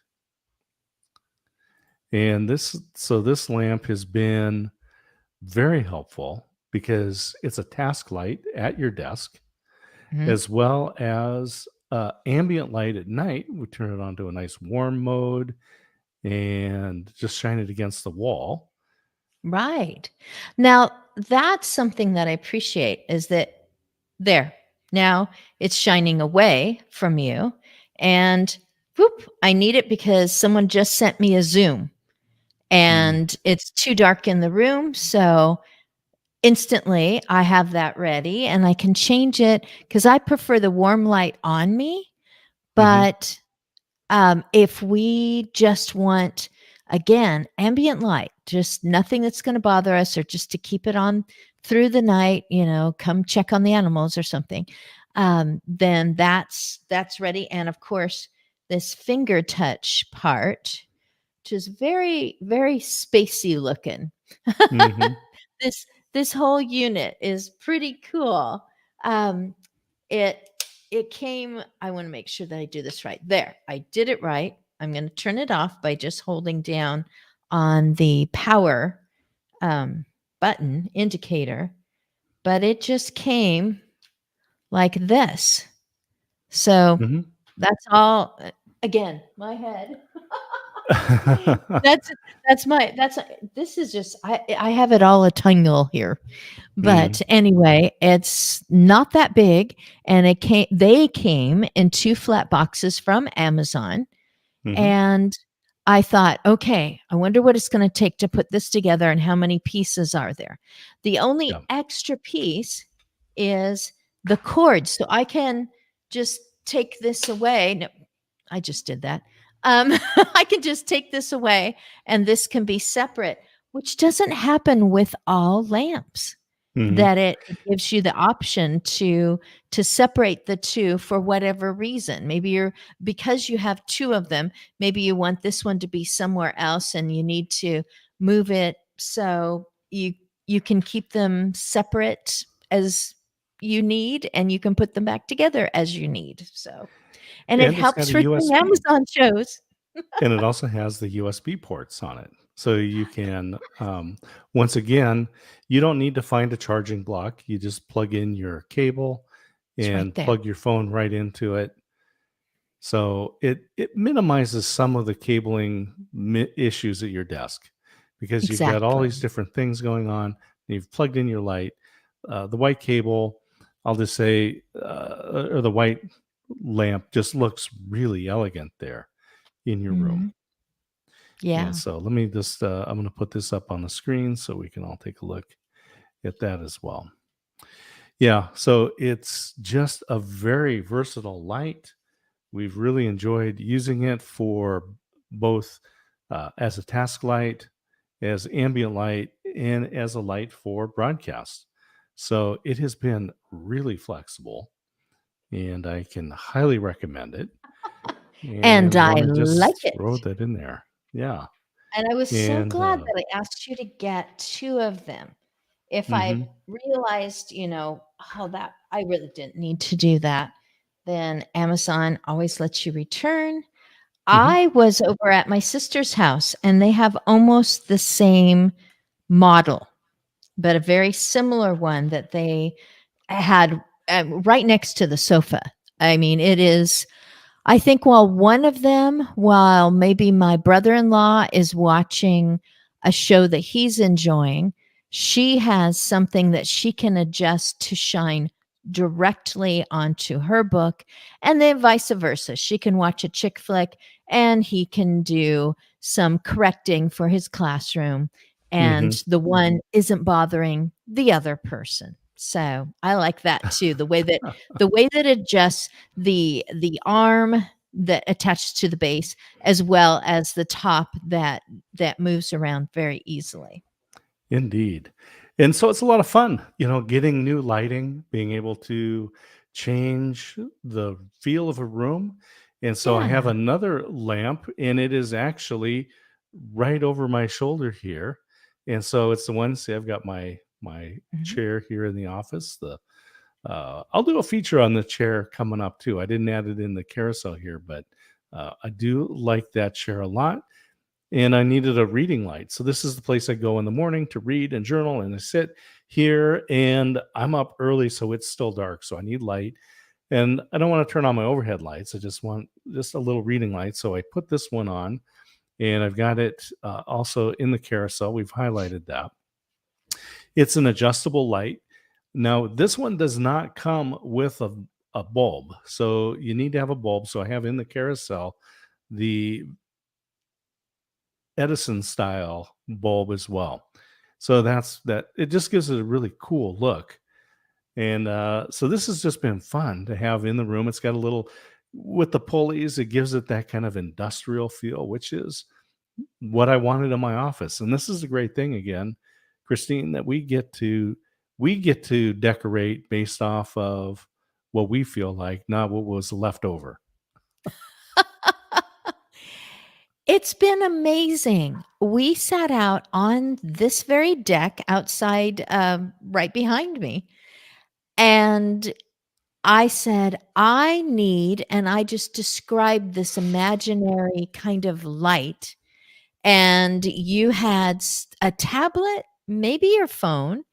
[SPEAKER 1] And this lamp has been very helpful because it's a task light at your desk,
[SPEAKER 2] Mhm.
[SPEAKER 1] as well as ambient light at night. We turn it on to a nice warm mode and just shine it against the wall.
[SPEAKER 2] Right. Now, that's something that I appreciate is that there. Now it's shining away from you and whoop, I need it because someone just sent me a Zoom
[SPEAKER 1] Mhm.
[SPEAKER 2] and it's too dark in the room. So instantly I have that ready and I can change it because I prefer the warm light on me.
[SPEAKER 1] Mhm.
[SPEAKER 2] But if we just want, again, ambient light, just nothing that's going to bother us, or just to keep it on through the night, come check on the animals or something, then that's ready. And of course, this finger touch part, which is very, very spacey looking.
[SPEAKER 1] Mhm.
[SPEAKER 2] this this whole unit is pretty cool. Um, it it came, I want to make sure that I do this right. There, I did it right. I'm going to turn it off by just holding down on the power um, button indicator, but it just came like this. So
[SPEAKER 1] Mhm.
[SPEAKER 2] that's all. Again, my head. that's that's this is just I have it all a tingle here. But
[SPEAKER 1] Mhm.
[SPEAKER 2] anyway, it's not that big, and they came in 2 flat boxes from Amazon,
[SPEAKER 1] Mhm.
[SPEAKER 2] and I thought, "Okay, I wonder what it's gonna take to put this together and how many pieces are there?" The only
[SPEAKER 1] Yeah.
[SPEAKER 2] extra piece is the cord, so I can just take this away. No, I just did that. I can just take this away, and this can be separate, which doesn't happen with all lamps,
[SPEAKER 1] Mhm.
[SPEAKER 2] that it gives you the option to separate the 2 for whatever reason. Maybe you're because you have 2 of them, maybe you want this one to be somewhere else and you need to move it so you can keep them separate as you need, and you can put them back together as you need. So, and it
[SPEAKER 1] And it's got
[SPEAKER 2] helps
[SPEAKER 1] a
[SPEAKER 2] for doing
[SPEAKER 1] USB.
[SPEAKER 2] Amazon shows.
[SPEAKER 1] And it also has the USB ports on it. So you can, once again, you don't need to find a charging block. You just plug in your cable
[SPEAKER 2] It's right
[SPEAKER 1] and
[SPEAKER 2] there.
[SPEAKER 1] plug your phone right into it. So it minimizes some of the cabling issues at your desk because you've got all these
[SPEAKER 2] Exactly.
[SPEAKER 1] different things going on. And you've plugged in your light, the white cable. I'll just say, or the white lamp just looks really elegant there in your room.
[SPEAKER 2] Mhm.
[SPEAKER 1] And
[SPEAKER 2] Yeah.
[SPEAKER 1] so let me just, I'm going to put this up on the screen so we can all take a look at that as well. Yeah, so it's just a very versatile light. We've really enjoyed using it for both as a task light, as ambient light, and as a light for broadcast. So it has been really flexible, and I can highly recommend it.
[SPEAKER 2] And
[SPEAKER 1] and
[SPEAKER 2] I
[SPEAKER 1] want to
[SPEAKER 2] like
[SPEAKER 1] just
[SPEAKER 2] it.
[SPEAKER 1] throw that in there. Yeah.
[SPEAKER 2] And I was so
[SPEAKER 1] And
[SPEAKER 2] glad that I asked you to get 2 of them. If I
[SPEAKER 1] mhm,
[SPEAKER 2] realized, oh, that I really didn't need to do that, then Amazon always lets you return.
[SPEAKER 1] mhm,
[SPEAKER 2] I was over at my sister's house, and they have almost the same model, but a very similar one that they had, right next to the sofa. I mean, it is I think while maybe my brother-in-law is watching a show that he's enjoying, she has something that she can adjust to shine directly onto her book, and then vice versa. She can watch a chick flick and he can do some correcting for his classroom, and
[SPEAKER 1] mhm.
[SPEAKER 2] the one isn't bothering the other person. So, I like that too, the way that it adjusts the arm that attaches to the base, as well as the top that moves around very easily.
[SPEAKER 1] Indeed. And so it's a lot of fun, getting new lighting, being able to change the feel of a room. And so I have
[SPEAKER 2] Yeah.
[SPEAKER 1] another lamp, and it is actually right over my shoulder here. And so it's the one, see, I've got my
[SPEAKER 2] Mhm.
[SPEAKER 1] chair here in the office. I'll do a feature on the chair coming up too. I didn't add it in the carousel here, but I do like that chair a lot, and I needed a reading light. So this is the place I go in the morning to read and journal, and I sit here, and I'm up early, so it's still dark. So I need light, and I don't want to turn on my overhead lights. I just want just a little reading light. So I put this one on, and I've got it also in the carousel. We've highlighted that. It's an adjustable light. Now, this one does not come with a bulb. So you need to have a bulb. So I have in the carousel the Edison style bulb as well. So that's that. It just gives it a really cool look. And so this has just been fun to have in the room. It's got a little, with the pulleys, it gives it that kind of industrial feel, which is what I wanted in my office. And this is a great thing again, Christine, that we get to decorate based off of what we feel like, not what was left over.
[SPEAKER 2] It's been amazing. We sat out on this very deck outside, right behind me, and I said, "I need," and I just described this imaginary kind of light, and you had a tablet, maybe your phone,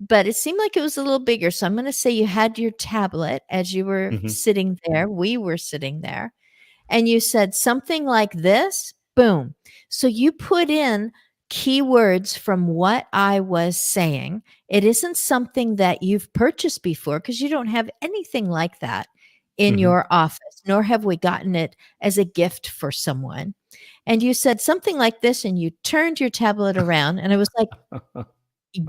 [SPEAKER 2] but it seemed like it was a little bigger. So I'm going to say you had your tablet as you were
[SPEAKER 1] Mhm,
[SPEAKER 2] sitting there. We were sitting there, and you said something like this, boom. So you put in keywords from what I was saying. It isn't something that you've purchased before because you don't have anything like that in
[SPEAKER 1] mhm.
[SPEAKER 2] your office, nor have we gotten it as a gift for someone. And you said something like this, and you turned your tablet around, and I was like,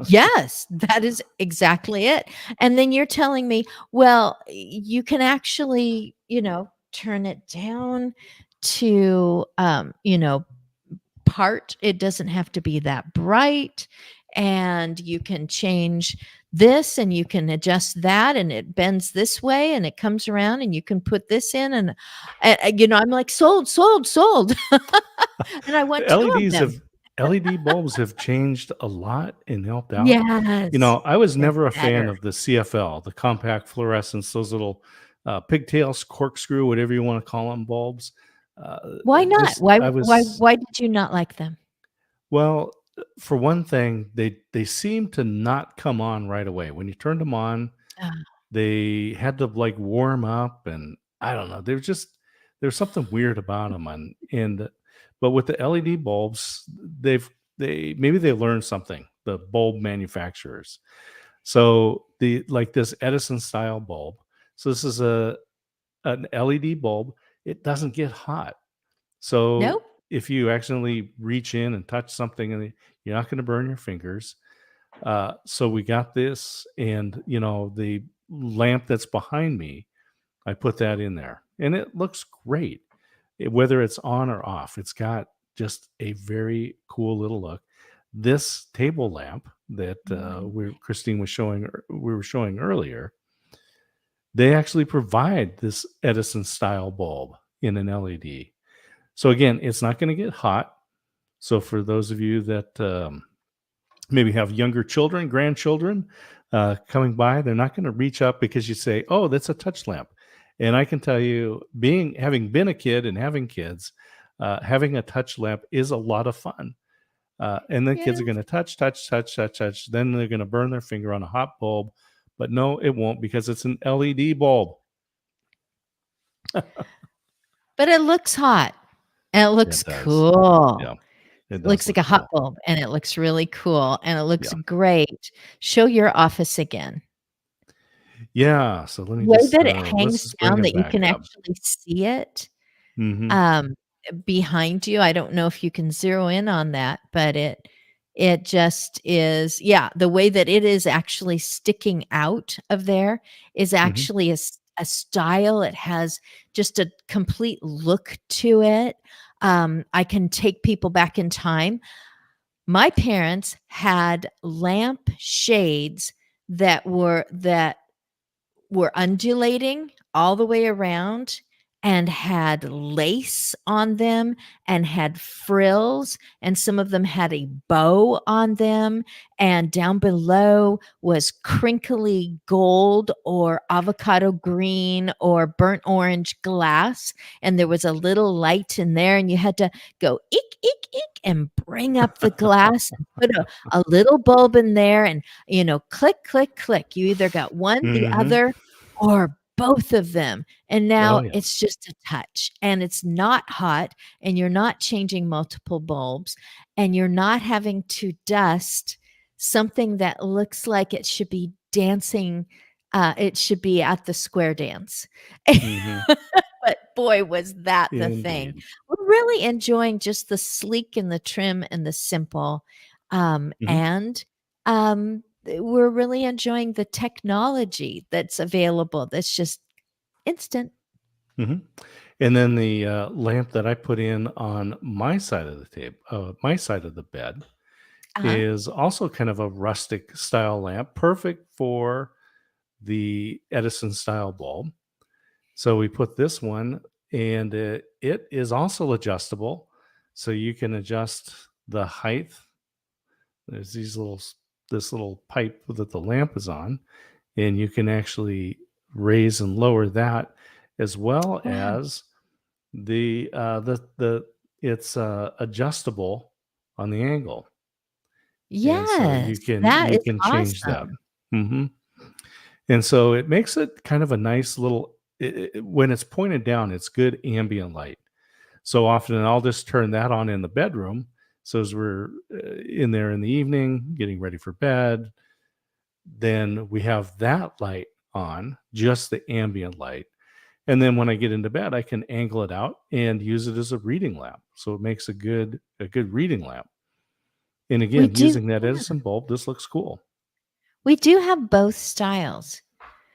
[SPEAKER 2] yes, that is exactly it. And then you're telling me, well, you can actually, turn it down to, part. It doesn't have to be that bright. And you can change this and you can adjust that and it bends this way and it comes around and you can put this in. And I'm like, sold, sold, sold. And I want 2 of
[SPEAKER 1] LEDs
[SPEAKER 2] them.
[SPEAKER 1] have LED bulbs have changed a lot and helped out.
[SPEAKER 2] Yes.
[SPEAKER 1] I was
[SPEAKER 2] They're
[SPEAKER 1] never a fan
[SPEAKER 2] better.
[SPEAKER 1] of the CFL, the compact fluorescence, those little pigtails, corkscrew, whatever you want to call them, bulbs.
[SPEAKER 2] Why not?
[SPEAKER 1] Just
[SPEAKER 2] Why
[SPEAKER 1] I
[SPEAKER 2] why
[SPEAKER 1] was
[SPEAKER 2] why did you not like them?
[SPEAKER 1] Well, for one thing, they seem to not come on right away. When you turned them on,
[SPEAKER 2] Ah,
[SPEAKER 1] they had to like warm up, and I don't know. There's something weird about them, and but with the LED bulbs, they learned something. The bulb manufacturers. So the like this Edison style bulb. So this is an LED bulb. It doesn't get hot. So
[SPEAKER 2] nope.
[SPEAKER 1] if you accidentally reach in and touch something, and you're not going to burn your fingers. So we got this, and the lamp that's behind me, I put that in there, and it looks great. Whether it's on or off, it's got just a very cool little look. This table lamp that
[SPEAKER 2] Mm.
[SPEAKER 1] Christine was showing, we were showing earlier, they actually provide this Edison style bulb. in an LED. So again, it's not going to get hot. So for those of you that maybe have younger children, grandchildren coming by, they're not going to reach up because you say, "Oh, that's a touch lamp." And I can tell you, having been a kid and having kids, having a touch lamp is a lot of fun. And then kids are going
[SPEAKER 2] Yes.
[SPEAKER 1] to touch, touch, touch, touch, touch. Then they're going to burn their finger on a hot bulb. But no, it won't because it's an LED bulb.
[SPEAKER 2] But it looks hot, and it looks
[SPEAKER 1] It does.
[SPEAKER 2] cool.
[SPEAKER 1] Yeah, it
[SPEAKER 2] It
[SPEAKER 1] does
[SPEAKER 2] looks like
[SPEAKER 1] look
[SPEAKER 2] a hot
[SPEAKER 1] cool.
[SPEAKER 2] bulb, and it looks really cool, and it looks
[SPEAKER 1] Yeah.
[SPEAKER 2] great. Show your office again.
[SPEAKER 1] Yeah. So let
[SPEAKER 2] The
[SPEAKER 1] me
[SPEAKER 2] way
[SPEAKER 1] just
[SPEAKER 2] that it
[SPEAKER 1] let's
[SPEAKER 2] hangs
[SPEAKER 1] just bring
[SPEAKER 2] down
[SPEAKER 1] it
[SPEAKER 2] that you
[SPEAKER 1] back
[SPEAKER 2] can
[SPEAKER 1] up.
[SPEAKER 2] actually see it,
[SPEAKER 1] Hmm.
[SPEAKER 2] um, behind you. I don't know if you can zero in on that, but it just is, yeah, the way that it is actually sticking out of there is
[SPEAKER 1] Hmm.
[SPEAKER 2] actually a style. It has just a complete look to it. I can take people back in time. My parents had lamp shades that were undulating all the way around and had lace on them and had frills, and some of them had a bow on them, and down below was crinkly gold or avocado green or burnt orange glass, and there was a little light in there, and you had to go eek eek eek and bring up the glass and put a little bulb in there, and click click click, you either got one, the
[SPEAKER 1] Hmm.
[SPEAKER 2] other, or both of them. And
[SPEAKER 1] Oh
[SPEAKER 2] now
[SPEAKER 1] yeah.
[SPEAKER 2] it's just a touch, and it's not hot, and you're not changing multiple bulbs, and you're not having to dust something that looks like it should be dancing. It should be at the square dance.
[SPEAKER 1] Hmm.
[SPEAKER 2] But boy, was that the thing.
[SPEAKER 1] Indeed.
[SPEAKER 2] We're really enjoying just the sleek and the trim and the simple.
[SPEAKER 1] Hmm.
[SPEAKER 2] And we're really enjoying the technology that's available that's just instant.
[SPEAKER 1] Hmm. And then the lamp that I put in on my side of the table, my side of the bed,
[SPEAKER 2] Uh-huh.
[SPEAKER 1] is also kind of a rustic style lamp, perfect for the Edison style bulb. So we put this one, and it is also adjustable. So you can adjust the height. There's this little pipe that the lamp is on, and you can actually raise and lower that, as well
[SPEAKER 2] Wow.
[SPEAKER 1] as the it's adjustable on the angle, and so you
[SPEAKER 2] Yes,
[SPEAKER 1] can
[SPEAKER 2] that
[SPEAKER 1] you
[SPEAKER 2] is
[SPEAKER 1] can change that.
[SPEAKER 2] awesome.
[SPEAKER 1] Hmm. And so it makes it kind of a nice little. When it's pointed down, it's good ambient light. So often I'll just turn that on in the bedroom. So as we're in there in the evening, getting ready for bed, then we have that light on, just the ambient light. And then when I get into bed, I can angle it out and use it as a reading lamp. So it makes a good reading lamp. And
[SPEAKER 2] We
[SPEAKER 1] again,
[SPEAKER 2] do
[SPEAKER 1] using that
[SPEAKER 2] yeah.
[SPEAKER 1] Edison bulb, this looks cool.
[SPEAKER 2] We do have both styles.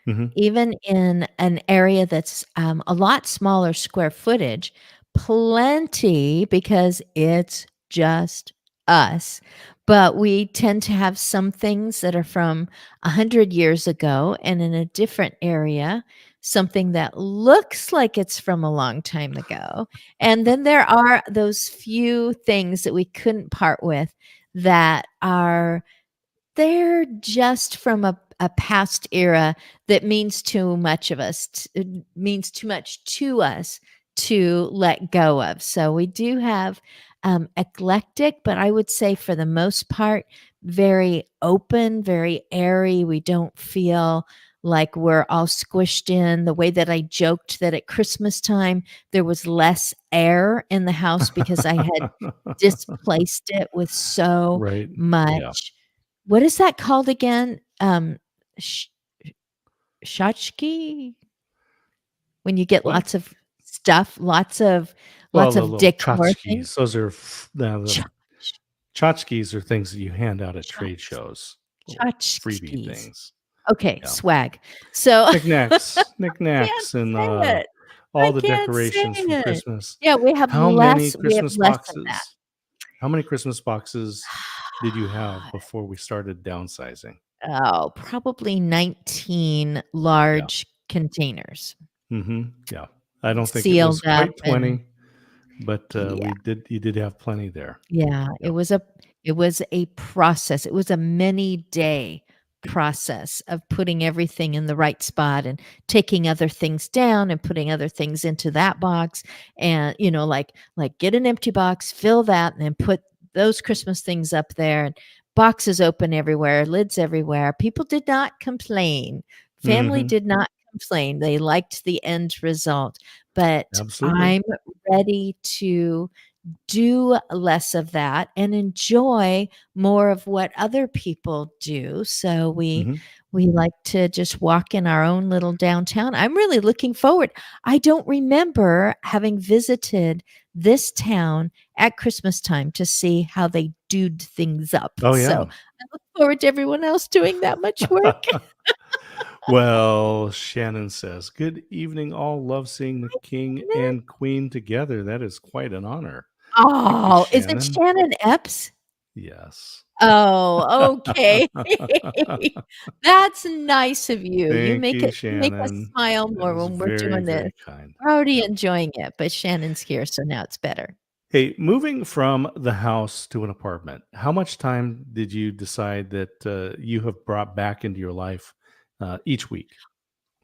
[SPEAKER 1] Hmm.
[SPEAKER 2] Even in an area that's, a lot smaller square footage, plenty because it's just us. But we tend to have some things that are from 100 years ago, and in a different area, something that looks like it's from a long time ago. And then there are those few things that we couldn't part with that are they're just from a past era that means too much of us it means too much to us to let go of. So we do have, eclectic, but I would say for the most part, very open, very airy. We don't feel like we're all squished in the way that I joked that at Christmas time, there was less air in the house because I had displaced it with so
[SPEAKER 1] Right. Yeah.
[SPEAKER 2] much. What is that called again? Sh tchotchke? When you get
[SPEAKER 1] What?
[SPEAKER 2] lots of stuff,
[SPEAKER 1] Well,
[SPEAKER 2] lots
[SPEAKER 1] the
[SPEAKER 2] of
[SPEAKER 1] little
[SPEAKER 2] decor things?
[SPEAKER 1] tchotchkes, those are now the
[SPEAKER 2] Tchotch
[SPEAKER 1] tchotchkes are things that you hand out at trade
[SPEAKER 2] tchotch
[SPEAKER 1] shows, little freebie
[SPEAKER 2] tchotchkes.
[SPEAKER 1] things.
[SPEAKER 2] Okay,
[SPEAKER 1] Yeah.
[SPEAKER 2] swag. So
[SPEAKER 1] Knickknacks,
[SPEAKER 2] can't
[SPEAKER 1] knickknacks, and,
[SPEAKER 2] say it. I
[SPEAKER 1] all the
[SPEAKER 2] can't say
[SPEAKER 1] decorations from
[SPEAKER 2] it.
[SPEAKER 1] Christmas.
[SPEAKER 2] Yeah, we have less of that.
[SPEAKER 1] How many Christmas boxes did you have before we started downsizing?
[SPEAKER 2] Oh, probably 19
[SPEAKER 1] Yeah.
[SPEAKER 2] large containers.
[SPEAKER 1] Mhm. Yeah. I don't think it was
[SPEAKER 2] sealed up
[SPEAKER 1] quite
[SPEAKER 2] and
[SPEAKER 1] 20, but,
[SPEAKER 2] yeah.
[SPEAKER 1] you did have plenty there.
[SPEAKER 2] Yeah,
[SPEAKER 1] Yeah.
[SPEAKER 2] it was a process. It was a many day process of putting everything in the right spot and taking other things down and putting other things into that box and, like get an empty box, fill that, and then put those Christmas things up there and boxes open everywhere, lids everywhere. People did not complain. Family
[SPEAKER 1] Mhm.
[SPEAKER 2] did not complain. They liked the end result, but
[SPEAKER 1] Absolutely.
[SPEAKER 2] I'm ready to do less of that and enjoy more of what other people do. So
[SPEAKER 1] Mhm.
[SPEAKER 2] we like to just walk in our own little downtown. I'm really looking forward. I don't remember having visited this town at Christmas time to see how they doed things up.
[SPEAKER 1] Oh,
[SPEAKER 2] So
[SPEAKER 1] yeah.
[SPEAKER 2] I look forward to everyone else doing that much work.
[SPEAKER 1] Well, Shannon says, "Good evening, all. Love seeing the king and queen together. That is quite an honor." Thank you,
[SPEAKER 2] Oh, is it
[SPEAKER 1] Shannon.
[SPEAKER 2] Shannon Epps?
[SPEAKER 1] Yes.
[SPEAKER 2] Oh, okay. That's nice of you.
[SPEAKER 1] Thank you,
[SPEAKER 2] You make us
[SPEAKER 1] Shannon.
[SPEAKER 2] smile
[SPEAKER 1] That
[SPEAKER 2] more
[SPEAKER 1] is
[SPEAKER 2] when we're
[SPEAKER 1] very,
[SPEAKER 2] doing this.
[SPEAKER 1] very kind.
[SPEAKER 2] We're already
[SPEAKER 1] Yeah.
[SPEAKER 2] enjoying it, but Shannon's here, so now it's better.
[SPEAKER 1] Hey, moving from the house to an apartment, how much time did you decide that you have brought back into your life each week?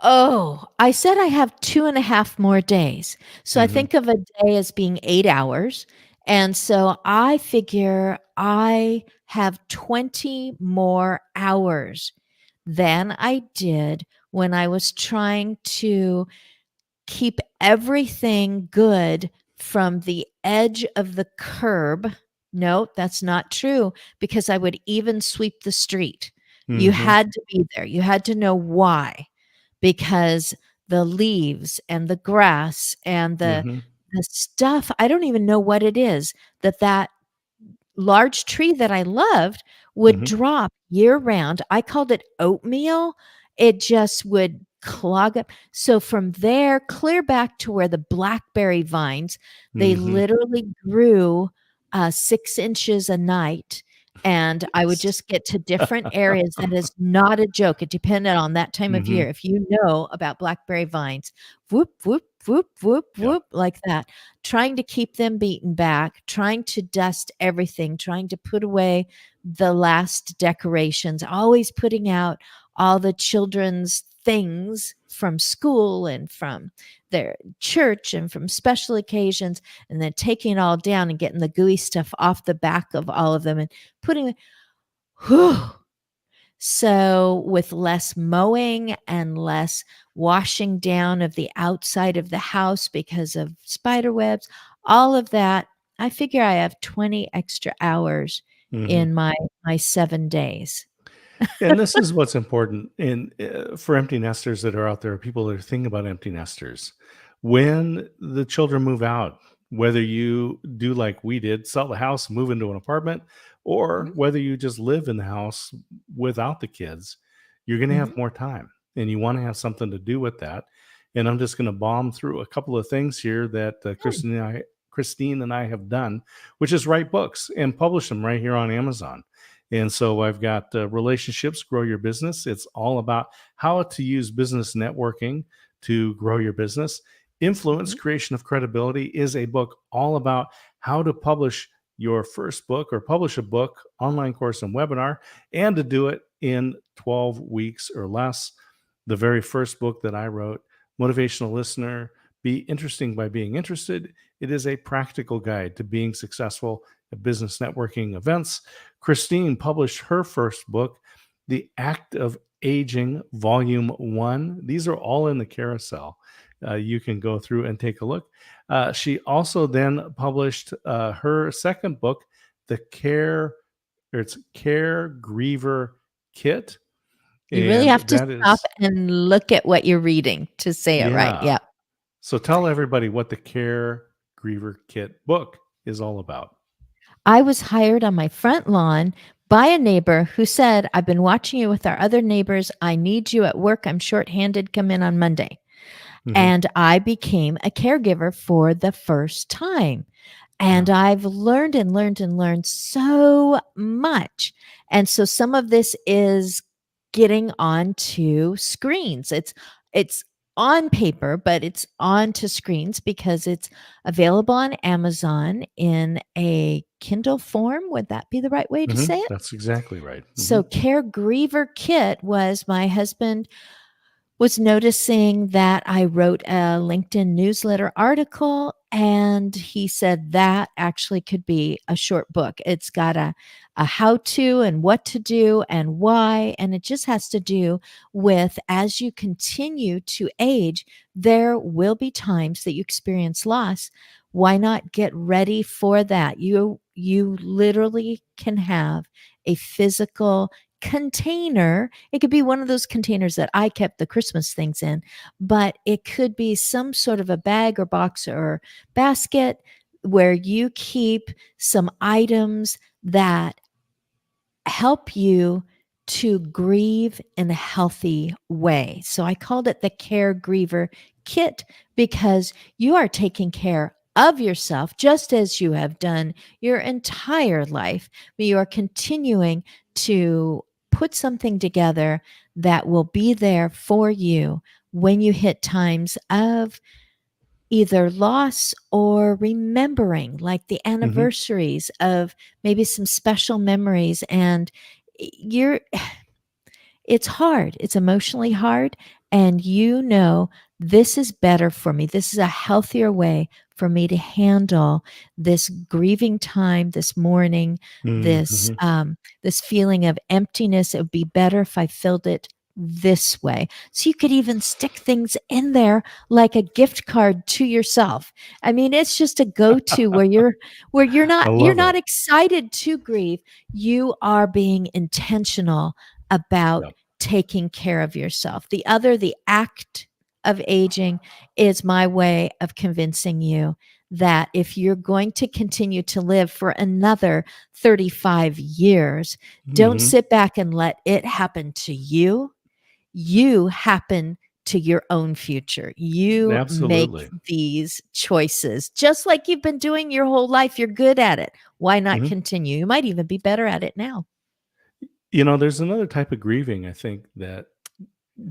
[SPEAKER 2] Oh, I said I have 2.5 more days. So I
[SPEAKER 1] Hmm.
[SPEAKER 2] think of a day as being 8 hours, and so I figure I have 20 more hours than I did when I was trying to keep everything good from the edge of the curb. No, that's not true because I would even sweep the street. You
[SPEAKER 1] Hmm.
[SPEAKER 2] had to be there. You had to know why because the leaves and the grass and
[SPEAKER 1] Hmm.
[SPEAKER 2] the stuff, I don't even know what it is that large tree that I loved would
[SPEAKER 1] Hmm.
[SPEAKER 2] drop year round. I called it oatmeal. It just would clog up. So from there, clear back to where the blackberry vines, they
[SPEAKER 1] Hmm.
[SPEAKER 2] literally grew 6 inches a night. And I would
[SPEAKER 1] Yes.
[SPEAKER 2] just get to different areas. That is not a joke. It depended on that time of
[SPEAKER 1] Hmm.
[SPEAKER 2] year. If you know about blackberry vines, whoop, whoop, whoop, whoop,
[SPEAKER 1] Yeah.
[SPEAKER 2] whoop, like that, trying to keep them beaten back, trying to dust everything, trying to put away the last decorations, always putting out all the children's things from school and from their church and from special occasions, and then taking it all down and getting the gooey stuff off the back of all of them and putting it. Whew, so, with less mowing and less washing down of the outside of the house because of spider webs, all of that, I figure I have 20 extra hours
[SPEAKER 1] Hmm.
[SPEAKER 2] in my 7 days.
[SPEAKER 1] And this is what's important in for empty nesters that are out there, people that are thinking about empty nesters. When the children move out, whether you do like we did, sell the house, move into an apartment, or
[SPEAKER 2] Mhm,
[SPEAKER 1] whether you just live in the house without the kids, you're going to have
[SPEAKER 2] mhm,
[SPEAKER 1] more time and you want to have something to do with that. And I'm just going to bomb through a couple of things here that
[SPEAKER 2] mm,
[SPEAKER 1] Christine and I have done, which is write books and publish them right here on Amazon. And so I've got Relationships Grow Your Business. It's all about how to use business networking to grow your business. Influence
[SPEAKER 2] mhm,
[SPEAKER 1] Creation of Credibility is a book all about how to publish your first book or publish a book, online course, and webinar, and to do it in 12 weeks or less. The very first book that I wrote, Motivational Listener, Be Interesting by Being Interested. It is a practical guide to being successful at business networking events. Christine published her first book, The Act of Aging, Volume 1. These are all in the carousel. You can go through and take a look. She also then published her second book, The Care, or it's Caregiver Kit.
[SPEAKER 2] You really
[SPEAKER 1] And
[SPEAKER 2] have to
[SPEAKER 1] that
[SPEAKER 2] stop
[SPEAKER 1] is,
[SPEAKER 2] and look at what you're reading to say it right.
[SPEAKER 1] yeah.
[SPEAKER 2] Yeah.
[SPEAKER 1] So tell everybody what the Caregiver Kit book is all about.
[SPEAKER 2] I was hired on my front lawn by a neighbor who said, "I've been watching you with our other neighbors. I need you at work. I'm shorthanded. Come in on Monday."
[SPEAKER 1] Hmm.
[SPEAKER 2] And I became a caregiver for the first time.
[SPEAKER 1] Yeah.
[SPEAKER 2] And I've learned and learned and learned so much. And so some of this is getting onto screens. It's on paper, but it's onto screens because it's available on Amazon in a Kindle form. Would that be the right way to say it?
[SPEAKER 1] That's exactly right.
[SPEAKER 2] So, Caregiver Kit was my husband was noticing that I wrote a LinkedIn newsletter article, and he said that actually could be a short book. It's got a how to and what to do and why. And it just has to do with as you continue to age, there will be times that you experience loss. Why not get ready for that? You literally can have a physical container. It could be one of those containers that I kept the Christmas things in, but it could be some sort of a bag or box or basket where you keep some items that help you to grieve in a healthy way. So I called it the Caregiver Kit because you are taking care of yourself just as you have done your entire life, but you are continuing to put something together that will be there for you when you hit times of either loss or remembering, like the
[SPEAKER 1] hmm
[SPEAKER 2] anniversaries of maybe some special memories. And you're it's hard. It's emotionally hard. And you know, this is better for me. This is a healthier way for me to handle this grieving time, this mourning,
[SPEAKER 1] hmm
[SPEAKER 2] this feeling of emptiness. It would be better if I filled it this way. So you could even stick things in there like a gift card to yourself. I mean, it's just a go-to where
[SPEAKER 1] I
[SPEAKER 2] you're
[SPEAKER 1] love
[SPEAKER 2] not
[SPEAKER 1] it.
[SPEAKER 2] excited to grieve. You are being intentional about
[SPEAKER 1] Yeah.
[SPEAKER 2] taking care of yourself. The act of aging is my way of convincing you that if you're going to continue to live for another 35 years, don't
[SPEAKER 1] hmm
[SPEAKER 2] sit back and let it happen to you. You happen to your own future. You make
[SPEAKER 1] Absolutely.
[SPEAKER 2] these choices just like you've been doing your whole life. You're good at it. Why not
[SPEAKER 1] hmm
[SPEAKER 2] continue? You might even be better at it now.
[SPEAKER 1] There's another type of grieving, I think, that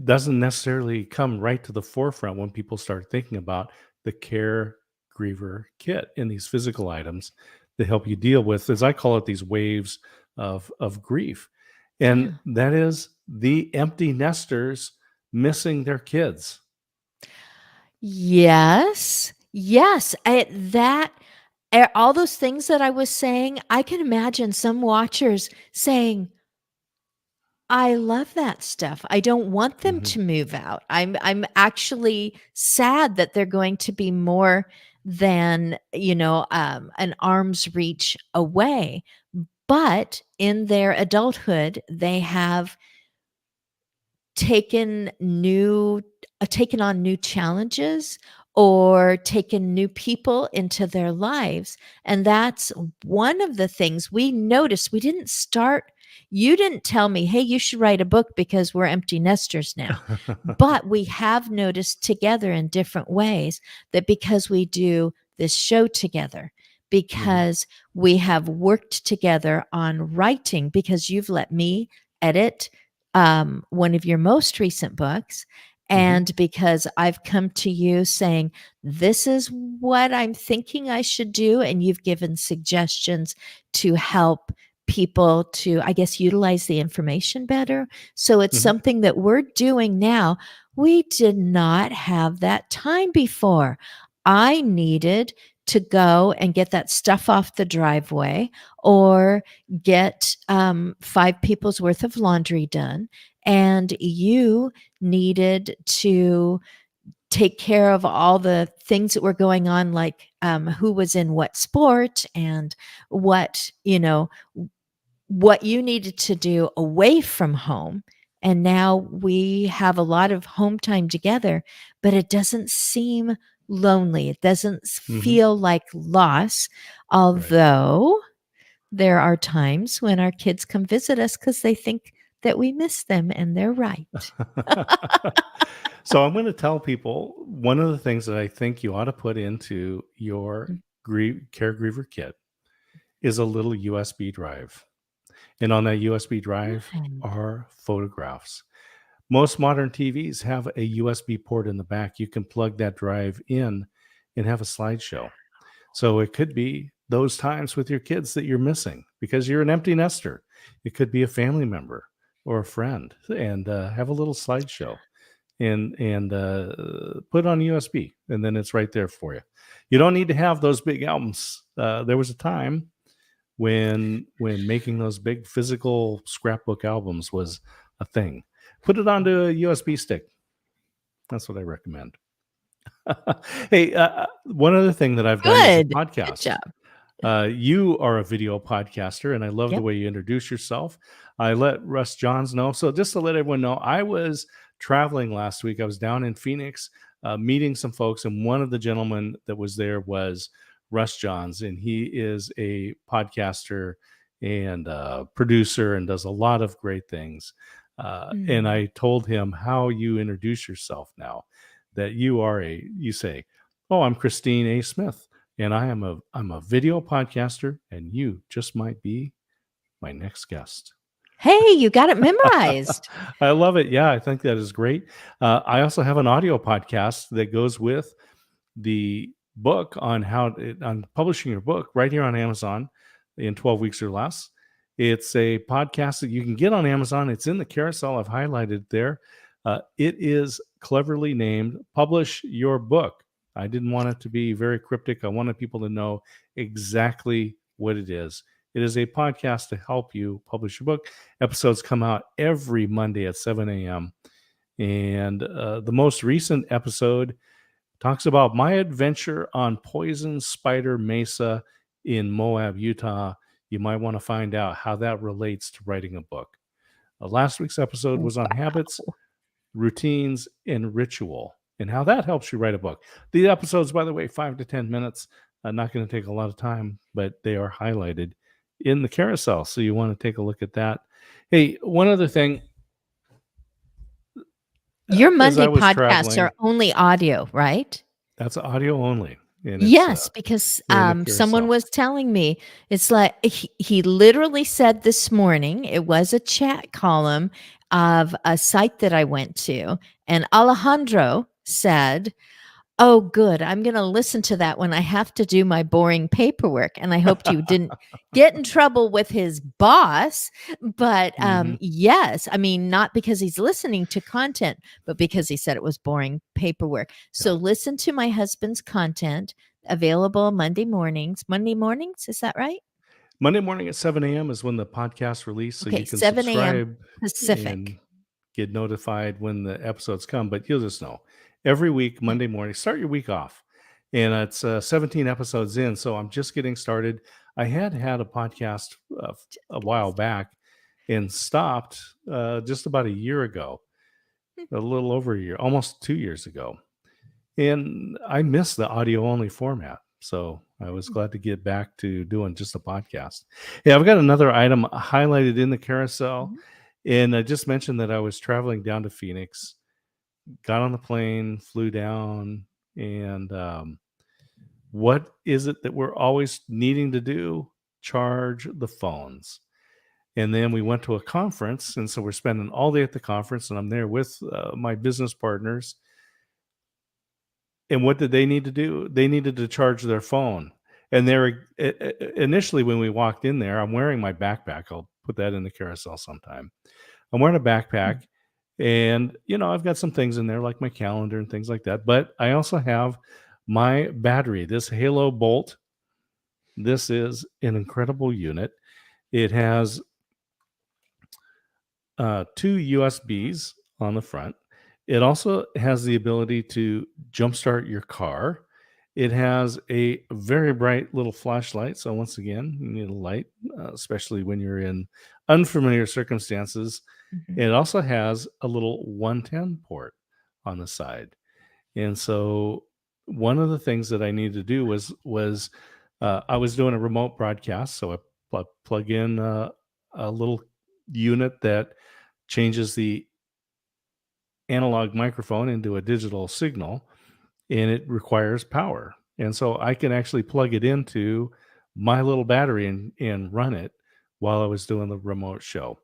[SPEAKER 1] doesn't necessarily come right to the forefront when people start thinking about the caregiver kit and these physical items that help you deal with, as I call it, these waves of grief. And
[SPEAKER 2] Yeah.
[SPEAKER 1] that is the empty nesters missing their kids.
[SPEAKER 2] Yes. Yes. All those things that I was saying, I can imagine some watchers saying, I love that stuff. I don't want them
[SPEAKER 1] Mhm.
[SPEAKER 2] to move out. I'm actually sad that they're going to be more than, an arm's reach away. But in their adulthood, they have taken new taken on new challenges or taken new people into their lives, and that's one of the things we noticed. We didn't start You didn't tell me, "Hey, you should write a book because we're empty nesters now." But we have noticed together in different ways that because we do this show together,
[SPEAKER 1] Mhm,
[SPEAKER 2] because we have worked together on writing, because you've let me edit one of your most recent books.
[SPEAKER 1] mhm,
[SPEAKER 2] And because I've come to you saying, this is what I'm thinking I should do. And you've given suggestions to help people to, I guess, utilize the information better. So it's
[SPEAKER 1] mhm.
[SPEAKER 2] something that we're doing now. We did not have that time before. I needed to go and get that stuff off the driveway or get 5 people's worth of laundry done. And you needed to take care of all the things that were going on, like who was in what sport and what, what you needed to do away from home. And now we have a lot of home time together, but it doesn't seem lonely. It doesn't
[SPEAKER 1] Mhm.
[SPEAKER 2] feel like loss,
[SPEAKER 1] Right.
[SPEAKER 2] although there are times when our kids come visit us because they think that we miss them, and they're right.
[SPEAKER 1] So I'm going to tell people one of the things that I think you ought to put into your
[SPEAKER 2] Mm,
[SPEAKER 1] caregiver kit is a little USB drive. And on that USB drive
[SPEAKER 2] good.
[SPEAKER 1] are photographs. Most modern TVs have a USB port in the back. You can plug that drive in and have a slideshow. So it could be those times with your kids that you're missing because you're an empty nester. It could be a family member or a friend, and have a little slideshow and put it on USB, and then it's right there for you. You don't need to have those big albums. There was a time when making those big physical scrapbook albums was a thing. Put it onto a USB stick. That's what I recommend. Hey, one other thing that I've done is a
[SPEAKER 2] Good. Good
[SPEAKER 1] podcast.
[SPEAKER 2] job.
[SPEAKER 1] You are a video podcaster, and I love the
[SPEAKER 2] Yep.
[SPEAKER 1] way you introduce yourself. I let Russ Johns know. So just to let everyone know, I was traveling last week. I was down in Phoenix meeting some folks, and one of the gentlemen that was there was Russ Johns, and he is a podcaster and producer and does a lot of great things. And I told him how you introduce yourself now, that you say, "Oh, I'm Christine A. Smith, and I'm a video podcaster, and you just might be my next guest."
[SPEAKER 2] Hey, you got it memorized.
[SPEAKER 1] I love it. Yeah, I think that is great. I also have an audio podcast that goes with the book on on publishing your book right here on Amazon in 12 weeks or less. It's a podcast that you can get on Amazon. It's in the carousel. I've highlighted there. It is cleverly named Publish Your Book. I didn't want it to be very cryptic. I wanted people to know exactly what it is. It is a podcast to help you publish your book. Episodes come out every Monday at 7 a.m. And the most recent episode talks about my adventure on Poison Spider Mesa in Moab, Utah. You might want to find out how that relates to writing a book. Last week's episode was on habits, routines, and ritual, and how that helps you write a book. The episodes, by the way, 5 to 10 minutes. Not going to take a lot of time, but they are highlighted in the carousel, so you want to take a look at that. Hey, one other thing.
[SPEAKER 2] Your
[SPEAKER 1] As I
[SPEAKER 2] Monday
[SPEAKER 1] was
[SPEAKER 2] podcasts
[SPEAKER 1] traveling,
[SPEAKER 2] are only audio, right?
[SPEAKER 1] that's audio only, and it's
[SPEAKER 2] Yes, because
[SPEAKER 1] in the
[SPEAKER 2] someone
[SPEAKER 1] carousel.
[SPEAKER 2] was telling me it's like he literally said this morning, it was a chat column of a site that I went to, and Alejandro said, "Oh, good. I'm going to listen to that when I have to do my boring paperwork." And I hoped you didn't get in trouble with his boss. But
[SPEAKER 1] Mhm.
[SPEAKER 2] yes, I mean, not because he's listening to content, but because he said it was boring paperwork. So
[SPEAKER 1] Yeah.
[SPEAKER 2] listen to my husband's content available Monday mornings. Monday mornings, is that right?
[SPEAKER 1] Monday morning at 7 a.m. is when the podcast release, so
[SPEAKER 2] Okay,
[SPEAKER 1] you can
[SPEAKER 2] 7 a.m.
[SPEAKER 1] subscribe and
[SPEAKER 2] Pacific.
[SPEAKER 1] get notified when the episodes come. But you'll just know every week,
[SPEAKER 2] Okay.
[SPEAKER 1] Monday morning, start your week off. And it's 17 episodes in, so I'm just getting started. I had a podcast a while back and stopped just about a year ago, a little over a year, almost 2 years ago. And I miss the audio only format. So I was glad to get back to doing just a podcast. Yeah, I've got another item highlighted in the carousel.
[SPEAKER 2] Mhm.
[SPEAKER 1] And I just mentioned that I was traveling down to Phoenix, got on the plane, flew down. And what is it that we're always needing to do? Charge the phones. And then we went to a conference. And so we're spending all day at the conference, and I'm there with my business partners. And what did they need to do? They needed to charge their phone. And they're initially, when we walked in there, I'm wearing my backpack. I'll put that in the carousel sometime. I'm wearing a backpack, and I've got some things in there like my calendar and things like that. But I also have my battery, this Halo Bolt. This is an incredible unit. It has two USBs on the front. It also has the ability to jumpstart your car. It has a very bright little flashlight. So once again, you need a light, especially when you're in unfamiliar circumstances.
[SPEAKER 2] Mhm.
[SPEAKER 1] It also has a little 110 port on the side. And so one of the things that I needed to do was I was doing a remote broadcast. So I plug in a little unit that changes the analog microphone into a digital signal, and it requires power. And so I can actually plug it into my little battery and run it while I was doing the remote show.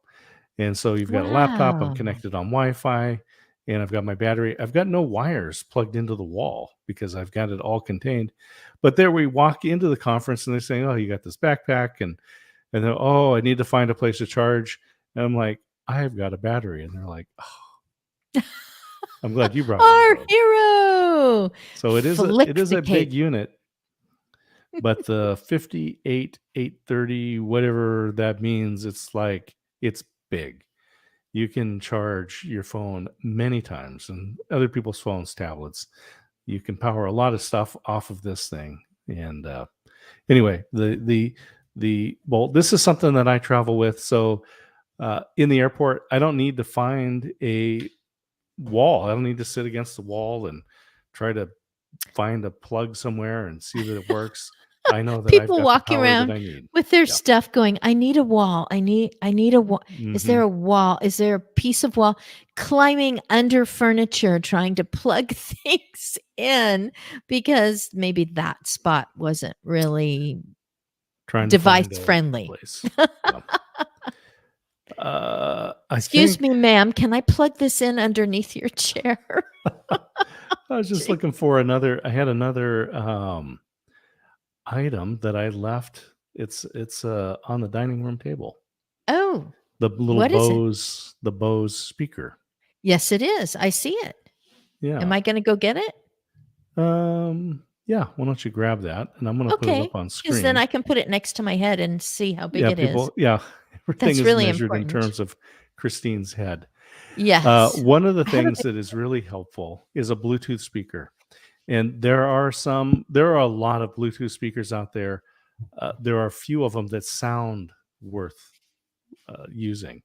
[SPEAKER 1] And so you've got a laptop, I'm
[SPEAKER 2] Wow.
[SPEAKER 1] connected on Wi-Fi, and I've got my battery. I've got no wires plugged into the wall because I've got it all contained. But there we walk into the conference and they're saying, "Oh, you got this backpack," and then, "Oh, I need to find a place to charge." And I'm like, "I've got a battery." And they're like, "Oh, I'm glad you brought one of
[SPEAKER 2] Our
[SPEAKER 1] those."
[SPEAKER 2] hero.
[SPEAKER 1] So it
[SPEAKER 2] Flick
[SPEAKER 1] is
[SPEAKER 2] the
[SPEAKER 1] a big
[SPEAKER 2] cape.
[SPEAKER 1] unit, but the 58,830, whatever that means, it's big. You can charge your phone many times and other people's phones, tablets. You can power a lot of stuff off of this thing. And anyway, well, this is something that I travel with. So in the airport, I don't need to find a wall. I don't need to sit against the wall and try to find a plug somewhere and see that it works. I know that I've
[SPEAKER 2] People
[SPEAKER 1] got the
[SPEAKER 2] walking
[SPEAKER 1] power that
[SPEAKER 2] around
[SPEAKER 1] I need.
[SPEAKER 2] with their
[SPEAKER 1] Yeah.
[SPEAKER 2] stuff going, "I need a wall. I need a wall. Is
[SPEAKER 1] Hmm.
[SPEAKER 2] there a wall? Is there a piece of wall?" Climbing under furniture, trying to plug things in because maybe that spot wasn't really
[SPEAKER 1] Trying to
[SPEAKER 2] device
[SPEAKER 1] find a
[SPEAKER 2] friendly.
[SPEAKER 1] place. Yeah. I
[SPEAKER 2] "Excuse
[SPEAKER 1] think
[SPEAKER 2] me, ma'am, can I plug this in underneath your chair?"
[SPEAKER 1] I was just
[SPEAKER 2] Gee.
[SPEAKER 1] looking for another. I had another item that I left. It's on the dining room table.
[SPEAKER 2] Oh,
[SPEAKER 1] The little
[SPEAKER 2] what is it?
[SPEAKER 1] Bose speaker.
[SPEAKER 2] Yes, it is. I see it. Am
[SPEAKER 1] Yeah.
[SPEAKER 2] I gonna go get it?
[SPEAKER 1] Yeah. Why don't you grab that? And I'm going to put it
[SPEAKER 2] Okay,
[SPEAKER 1] up on
[SPEAKER 2] because then
[SPEAKER 1] screen.
[SPEAKER 2] I can put it next to my head and see how big
[SPEAKER 1] Yeah.
[SPEAKER 2] it is.
[SPEAKER 1] People. Yeah. Everything
[SPEAKER 2] That's
[SPEAKER 1] is
[SPEAKER 2] really
[SPEAKER 1] measured in
[SPEAKER 2] important.
[SPEAKER 1] terms of Christine's head.
[SPEAKER 2] Yes.
[SPEAKER 1] One of the
[SPEAKER 2] I have a
[SPEAKER 1] things
[SPEAKER 2] big
[SPEAKER 1] that is really helpful is a Bluetooth speaker. And there are a lot of Bluetooth speakers out there. There are a few of them that sound worth using.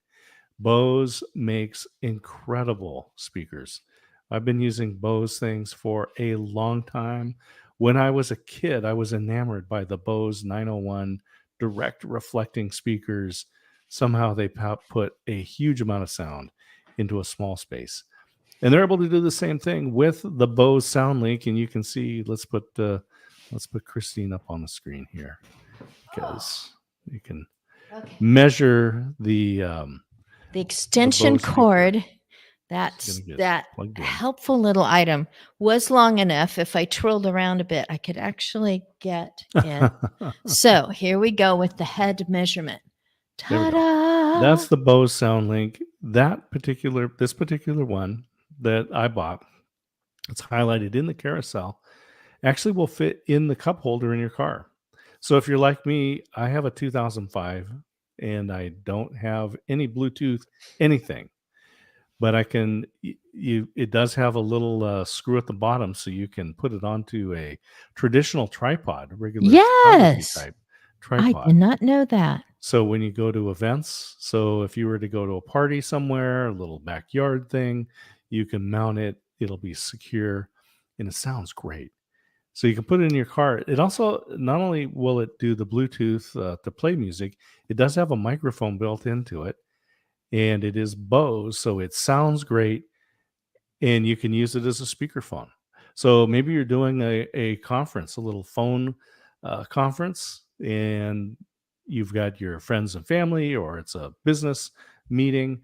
[SPEAKER 1] Bose makes incredible speakers. I've been using Bose things for a long time. When I was a kid, I was enamored by the Bose 901 direct reflecting speakers. Somehow they put a huge amount of sound into a small space. And they're able to do the same thing with the Bose SoundLink. And you can see, let's put Christine up on the screen here because you can
[SPEAKER 2] okay.
[SPEAKER 1] measure
[SPEAKER 2] The
[SPEAKER 1] the
[SPEAKER 2] extension
[SPEAKER 1] Bose speaker.
[SPEAKER 2] cord,
[SPEAKER 1] It's gonna get
[SPEAKER 2] that
[SPEAKER 1] plugged in.
[SPEAKER 2] helpful little item was long enough. If I twirled around a bit, I could actually get it. So here we go with the head measurement.
[SPEAKER 1] There we go.
[SPEAKER 2] Ta-da!
[SPEAKER 1] That's the Bose SoundLink. This particular one that I bought, it's highlighted in the carousel, actually will fit in the cup holder in your car. So if you're like me, I have a 2005 and I don't have any Bluetooth anything, but I can it does have a little screw at the bottom so you can put it onto a traditional tripod, a regular photography
[SPEAKER 2] Yes.
[SPEAKER 1] type
[SPEAKER 2] I
[SPEAKER 1] tripod.
[SPEAKER 2] did not know that.
[SPEAKER 1] So when you go to events, so if you were to go to a party somewhere, a little backyard thing, you can mount it. It'll be secure and it sounds great. So you can put it in your car. It also, not only will it do the Bluetooth to play music, it does have a microphone built into it and it is Bose. So it sounds great and you can use it as a speakerphone. So maybe you're doing a conference, a little phone conference, and you've got your friends and family, or it's a business meeting.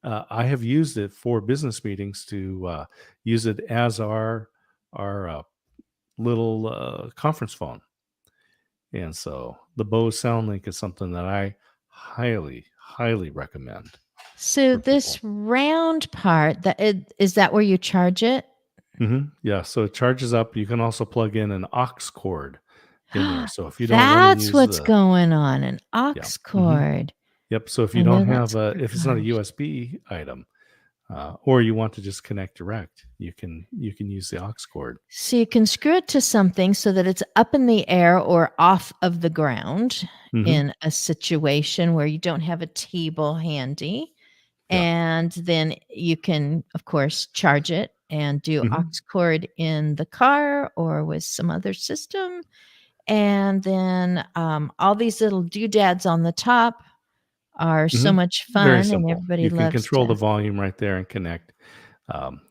[SPEAKER 1] I have used it for business meetings to use it as our little conference phone, and so the Bose SoundLink is something that I highly recommend
[SPEAKER 2] So
[SPEAKER 1] for
[SPEAKER 2] this
[SPEAKER 1] people.
[SPEAKER 2] round part, is that where you charge it?
[SPEAKER 1] Yeah, so it charges up. You can also plug in an aux cord in there. So if you don't want to
[SPEAKER 2] That's
[SPEAKER 1] use
[SPEAKER 2] what's
[SPEAKER 1] the
[SPEAKER 2] going on, an aux
[SPEAKER 1] yeah, hmm
[SPEAKER 2] cord.
[SPEAKER 1] yep. So if you
[SPEAKER 2] I
[SPEAKER 1] don't
[SPEAKER 2] know that
[SPEAKER 1] have if it's not a
[SPEAKER 2] supercharged.
[SPEAKER 1] USB item, or you want to just connect direct, you can use the aux cord.
[SPEAKER 2] So you can screw it to something so that it's up in the air or off of the ground
[SPEAKER 1] Hmm.
[SPEAKER 2] in a situation where you don't have a table handy.
[SPEAKER 1] Yeah.
[SPEAKER 2] And then you can, of course, charge it and do aux
[SPEAKER 1] Hmm.
[SPEAKER 2] cord in the car or with some other system. And then all these little doodads on the top are so
[SPEAKER 1] Hmm.
[SPEAKER 2] much
[SPEAKER 1] Very
[SPEAKER 2] fun, and
[SPEAKER 1] simple.
[SPEAKER 2] everybody
[SPEAKER 1] You can
[SPEAKER 2] loves
[SPEAKER 1] control the
[SPEAKER 2] to.
[SPEAKER 1] volume right there and connect.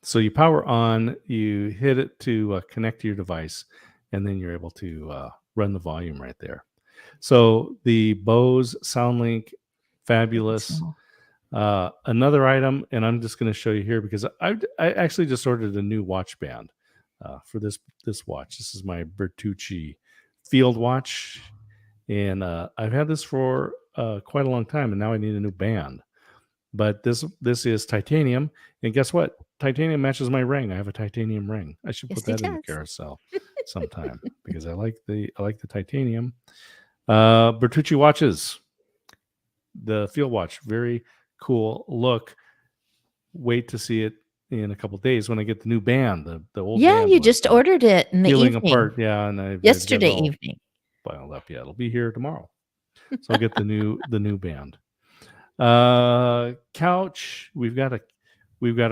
[SPEAKER 1] So you power on, you hit it to connect to your device, and then you're able to run the volume right there. So the Bose SoundLink,
[SPEAKER 2] Look at
[SPEAKER 1] fabulous.
[SPEAKER 2] small.
[SPEAKER 1] Another item, and I'm just going to show you here because I actually just ordered a new watch band for this watch. This is my Bertucci Field Watch, and I've had this for quite a long time, and now I need a new band. But this is titanium, and guess what? Titanium matches my ring. I have a titanium ring. I should
[SPEAKER 2] Yes,
[SPEAKER 1] put
[SPEAKER 2] he
[SPEAKER 1] that in the
[SPEAKER 2] does.
[SPEAKER 1] carousel sometime because I like the titanium. Bertucci watches, the Field Watch, very cool look. Wait to see it in a couple days when I get the new band. The old
[SPEAKER 2] Yeah,
[SPEAKER 1] band
[SPEAKER 2] you
[SPEAKER 1] was
[SPEAKER 2] just ordered it in the
[SPEAKER 1] peeling
[SPEAKER 2] evening,
[SPEAKER 1] apart. Yeah, and I've got it
[SPEAKER 2] yesterday
[SPEAKER 1] all
[SPEAKER 2] evening.
[SPEAKER 1] piled up. Yeah, it'll be here tomorrow. So I'll get the new band. Couch. We've got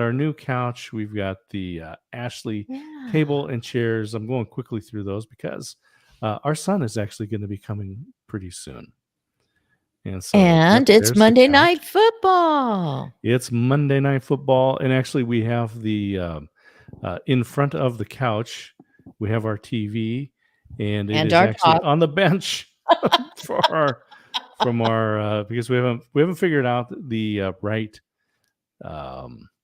[SPEAKER 1] our new couch. We've got the Ashley
[SPEAKER 2] Yeah.
[SPEAKER 1] table and chairs. I'm going quickly through those because our son is actually going to be coming pretty soon. And so,
[SPEAKER 2] And it's
[SPEAKER 1] there's the
[SPEAKER 2] Monday
[SPEAKER 1] couch.
[SPEAKER 2] Night Football.
[SPEAKER 1] It's Monday Night Football, and actually, we have the in front of the couch. We have our TV, and it
[SPEAKER 2] And
[SPEAKER 1] is
[SPEAKER 2] our
[SPEAKER 1] actually
[SPEAKER 2] dog.
[SPEAKER 1] on the bench from our because we haven't figured out the right.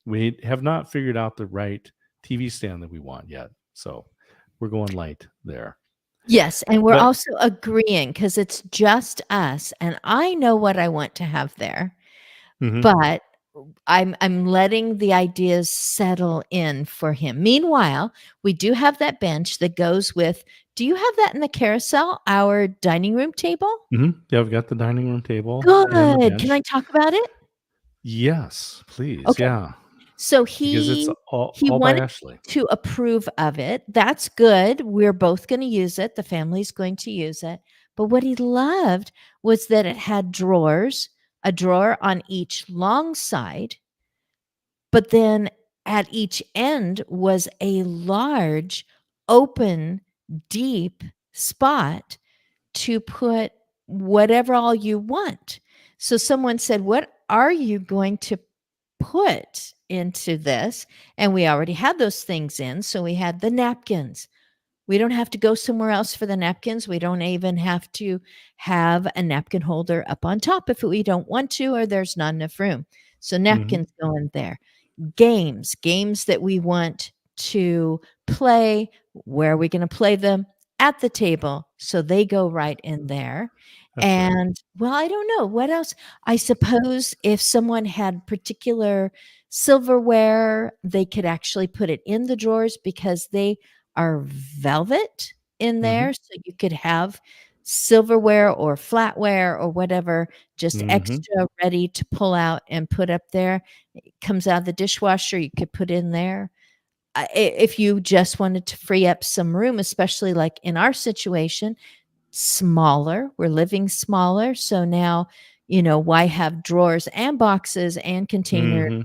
[SPEAKER 1] We have not figured out the right TV stand that we want yet, so we're going light there.
[SPEAKER 2] Yes, and we're
[SPEAKER 1] But
[SPEAKER 2] also agreeing because it's just us, and I know what I want to have there,
[SPEAKER 1] mhm,
[SPEAKER 2] but I'm letting the ideas settle in for him. Meanwhile, we do have that bench that goes with. Do you have that in the carousel, our dining room table?
[SPEAKER 1] yeah, we've got the dining room table and the
[SPEAKER 2] Good. Can I
[SPEAKER 1] bench.
[SPEAKER 2] talk about it?
[SPEAKER 1] Yes, please,
[SPEAKER 2] Okay.
[SPEAKER 1] yeah,
[SPEAKER 2] So
[SPEAKER 1] because it's
[SPEAKER 2] he
[SPEAKER 1] all by
[SPEAKER 2] wanted
[SPEAKER 1] Ashley.
[SPEAKER 2] to approve of it. That's good. We're both going to use it. The family's going to use it. But what he loved was that it had drawers, a drawer on each long side, but then at each end was a large, open, deep spot to put whatever all you want. So someone said, "What are you going to put into this?" And we already had those things in. So we had the napkins. We don't have to go somewhere else for the napkins. We don't even have to have a napkin holder up on top if we don't want to, or there's not enough room. So
[SPEAKER 1] Mhm,
[SPEAKER 2] napkins go in there. Games that we want to play. Where are we going to play them? At the table. So they go right in there.
[SPEAKER 1] that's right.
[SPEAKER 2] And well, I don't know what else. I suppose if someone had particular silverware, they could actually put it in the drawers because they are velvet in
[SPEAKER 1] Mhm,
[SPEAKER 2] there. So you could have silverware or flatware or whatever just
[SPEAKER 1] mhm,
[SPEAKER 2] extra ready to pull out and put up there. It comes out of the dishwasher, you could put in there. If you just wanted to free up some room, especially like in our situation, smaller, we're living smaller. So now, why have drawers and boxes and containers
[SPEAKER 1] mhm.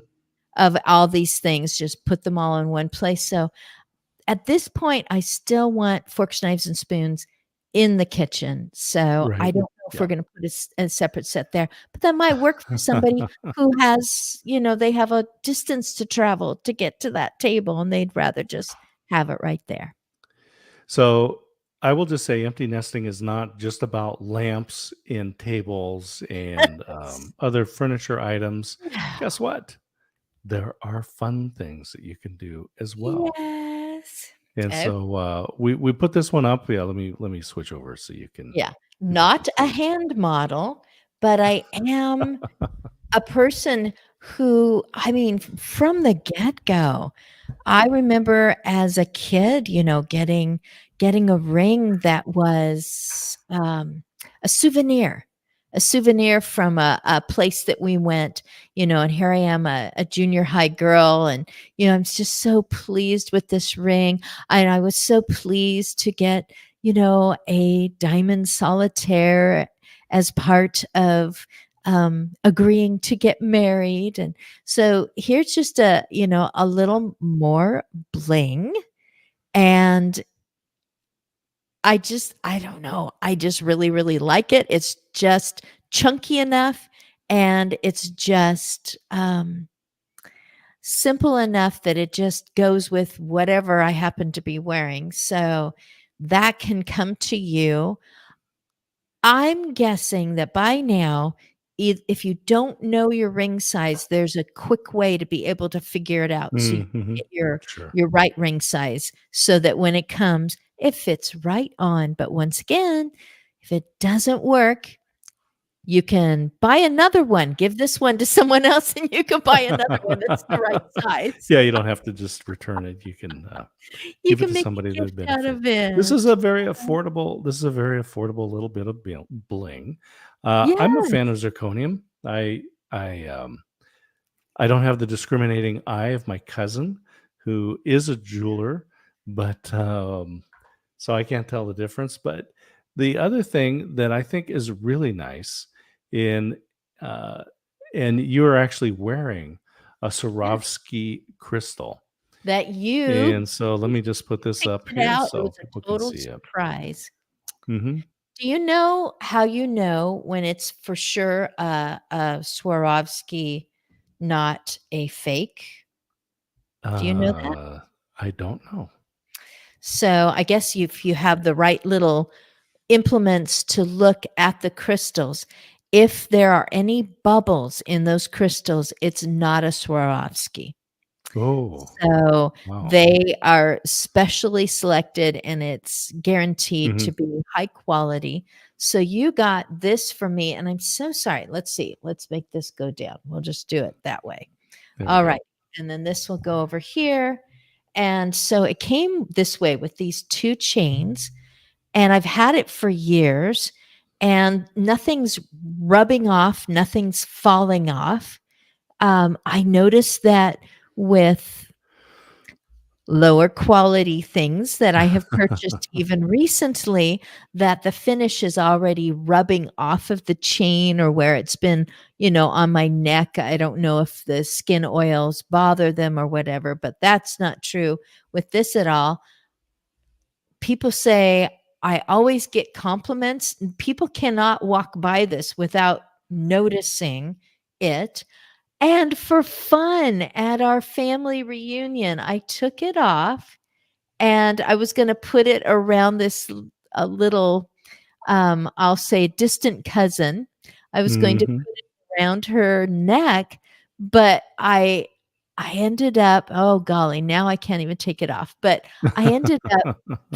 [SPEAKER 2] of all these things? Just put them all in one place. So at this point, I still want forks, knives, and spoons in the kitchen. So I
[SPEAKER 1] Right.
[SPEAKER 2] don't know if we're
[SPEAKER 1] Yeah.
[SPEAKER 2] gonna put a separate set there, but that might work for somebody who has, they have a distance to travel to get to that table, and they'd rather just have it right there.
[SPEAKER 1] So I will just say empty nesting is not just about lamps and tables and other furniture items. Guess what? There are fun things that you can do as well.
[SPEAKER 2] Yes.
[SPEAKER 1] And
[SPEAKER 2] Oh,
[SPEAKER 1] so we put this one up. Yeah, let me switch over so
[SPEAKER 2] yeah.
[SPEAKER 1] you can
[SPEAKER 2] Not a
[SPEAKER 1] see.
[SPEAKER 2] hand model, but I am a person who, I mean, from the get-go, I remember as a kid, getting a ring that was, a souvenir, a souvenir from a place that we went, and here I am, a junior high girl, and, I'm just so pleased with this ring, and I was so pleased to get, a diamond solitaire as part of, agreeing to get married, and so here's just a little more bling. And I don't know. I just really, really like it. It's just chunky enough and it's just simple enough that it just goes with whatever I happen to be wearing. So that can come to you. I'm guessing that by now if you don't know your ring size, there's a quick way to be able to figure it out so you can
[SPEAKER 1] Mhm.
[SPEAKER 2] get your
[SPEAKER 1] Sure.
[SPEAKER 2] right ring size so that when it comes, it fits right on. But once again, if it doesn't work, you can buy another one. Give this one to someone else and you can buy another one that's the right size.
[SPEAKER 1] Yeah, you don't have to just return it. You can,
[SPEAKER 2] You
[SPEAKER 1] give it
[SPEAKER 2] can
[SPEAKER 1] to
[SPEAKER 2] make a
[SPEAKER 1] somebody that
[SPEAKER 2] gift
[SPEAKER 1] would
[SPEAKER 2] out
[SPEAKER 1] benefit.
[SPEAKER 2] of it.
[SPEAKER 1] This is a very affordable little bit of bling. I'm a
[SPEAKER 2] Yeah,
[SPEAKER 1] fan of zirconium. I, um I don't have the discriminating eye of my cousin, who is a jeweler, but, so I can't tell the difference. But the other thing that I think is really nice in, uh and you're actually wearing a
[SPEAKER 2] yeah.
[SPEAKER 1] Swarovski crystal.
[SPEAKER 2] That you
[SPEAKER 1] And so let me just put this
[SPEAKER 2] picked
[SPEAKER 1] up
[SPEAKER 2] it
[SPEAKER 1] here
[SPEAKER 2] out. It
[SPEAKER 1] so
[SPEAKER 2] was
[SPEAKER 1] people
[SPEAKER 2] a
[SPEAKER 1] can
[SPEAKER 2] total
[SPEAKER 1] see it.
[SPEAKER 2] surprise.
[SPEAKER 1] Mhm.
[SPEAKER 2] Do you know how you know when it's for sure a Swarovski, not a fake? Do you know that?
[SPEAKER 1] Uh, I don't know.
[SPEAKER 2] So, I guess if you have the right little implements to look at the crystals, if there are any bubbles in those crystals, it's not a Swarovski.
[SPEAKER 1] Oh,
[SPEAKER 2] So,
[SPEAKER 1] wow.
[SPEAKER 2] they are specially selected and it's guaranteed to
[SPEAKER 1] Mhm.
[SPEAKER 2] be high quality. So, you got this for me, and I'm so sorry. Let's see. Let's make this go down. We'll just do it that way.
[SPEAKER 1] There we
[SPEAKER 2] All right.
[SPEAKER 1] go.
[SPEAKER 2] And then this will go over here. And so it came this way with these 2 chains, and I've had it for years, and nothing's rubbing off, nothing's falling off. I noticed that with lower quality things that I have purchased even recently, that the finish is already rubbing off of the chain or where it's been, on my neck. I don't know if the skin oils bother them or whatever, but that's not true with this at all. People say I always get compliments. People cannot walk by this without noticing it. And for fun at our family reunion, I took it off and I was gonna put it around this a little, I'll say distant cousin. I was going to
[SPEAKER 1] Mhm.
[SPEAKER 2] put it around her neck, but I ended up, oh golly, now I can't even take it off, but I ended up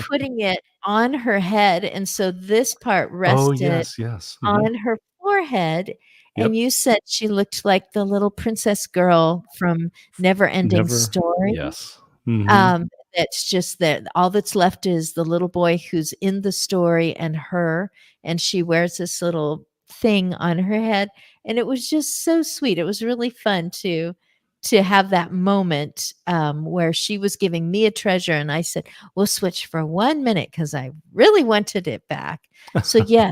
[SPEAKER 2] putting it on her head, and so this part
[SPEAKER 1] Oh,
[SPEAKER 2] rested
[SPEAKER 1] yes, yes. Mhm.
[SPEAKER 2] on her forehead, and
[SPEAKER 1] Yep.
[SPEAKER 2] you said she looked like the little princess girl from Neverending
[SPEAKER 1] Never
[SPEAKER 2] Story.
[SPEAKER 1] yes. Mhm.
[SPEAKER 2] Um, that's just that all that's left is the little boy who's in the story and her, and she wears this little thing on her head, and it was just so sweet. It was really fun to have that moment, where she was giving me a treasure, and I said, "We'll switch for 1 minute because I really wanted it back." So, yes,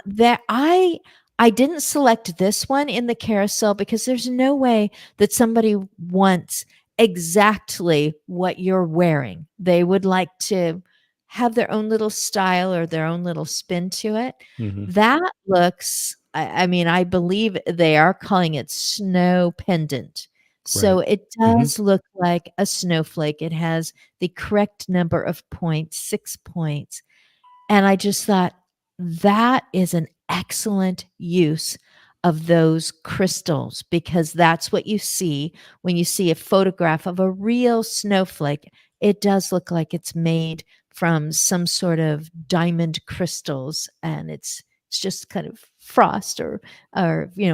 [SPEAKER 2] that I didn't select this one in the carousel because there's no way that somebody wants exactly what you're wearing. They would like to have their own little style or their own little spin to it.
[SPEAKER 1] Mhm.
[SPEAKER 2] That looks I mean, I believe they are calling it snow pendant. So
[SPEAKER 1] Right.
[SPEAKER 2] it
[SPEAKER 1] Mhm.
[SPEAKER 2] does look like a snowflake. It has the correct number of points, 6 points. And I just thought, that is an excellent use of those crystals because that's what you see when you see a photograph of a real snowflake. It does look like it's made from some sort of diamond crystals and it's just kind of frost or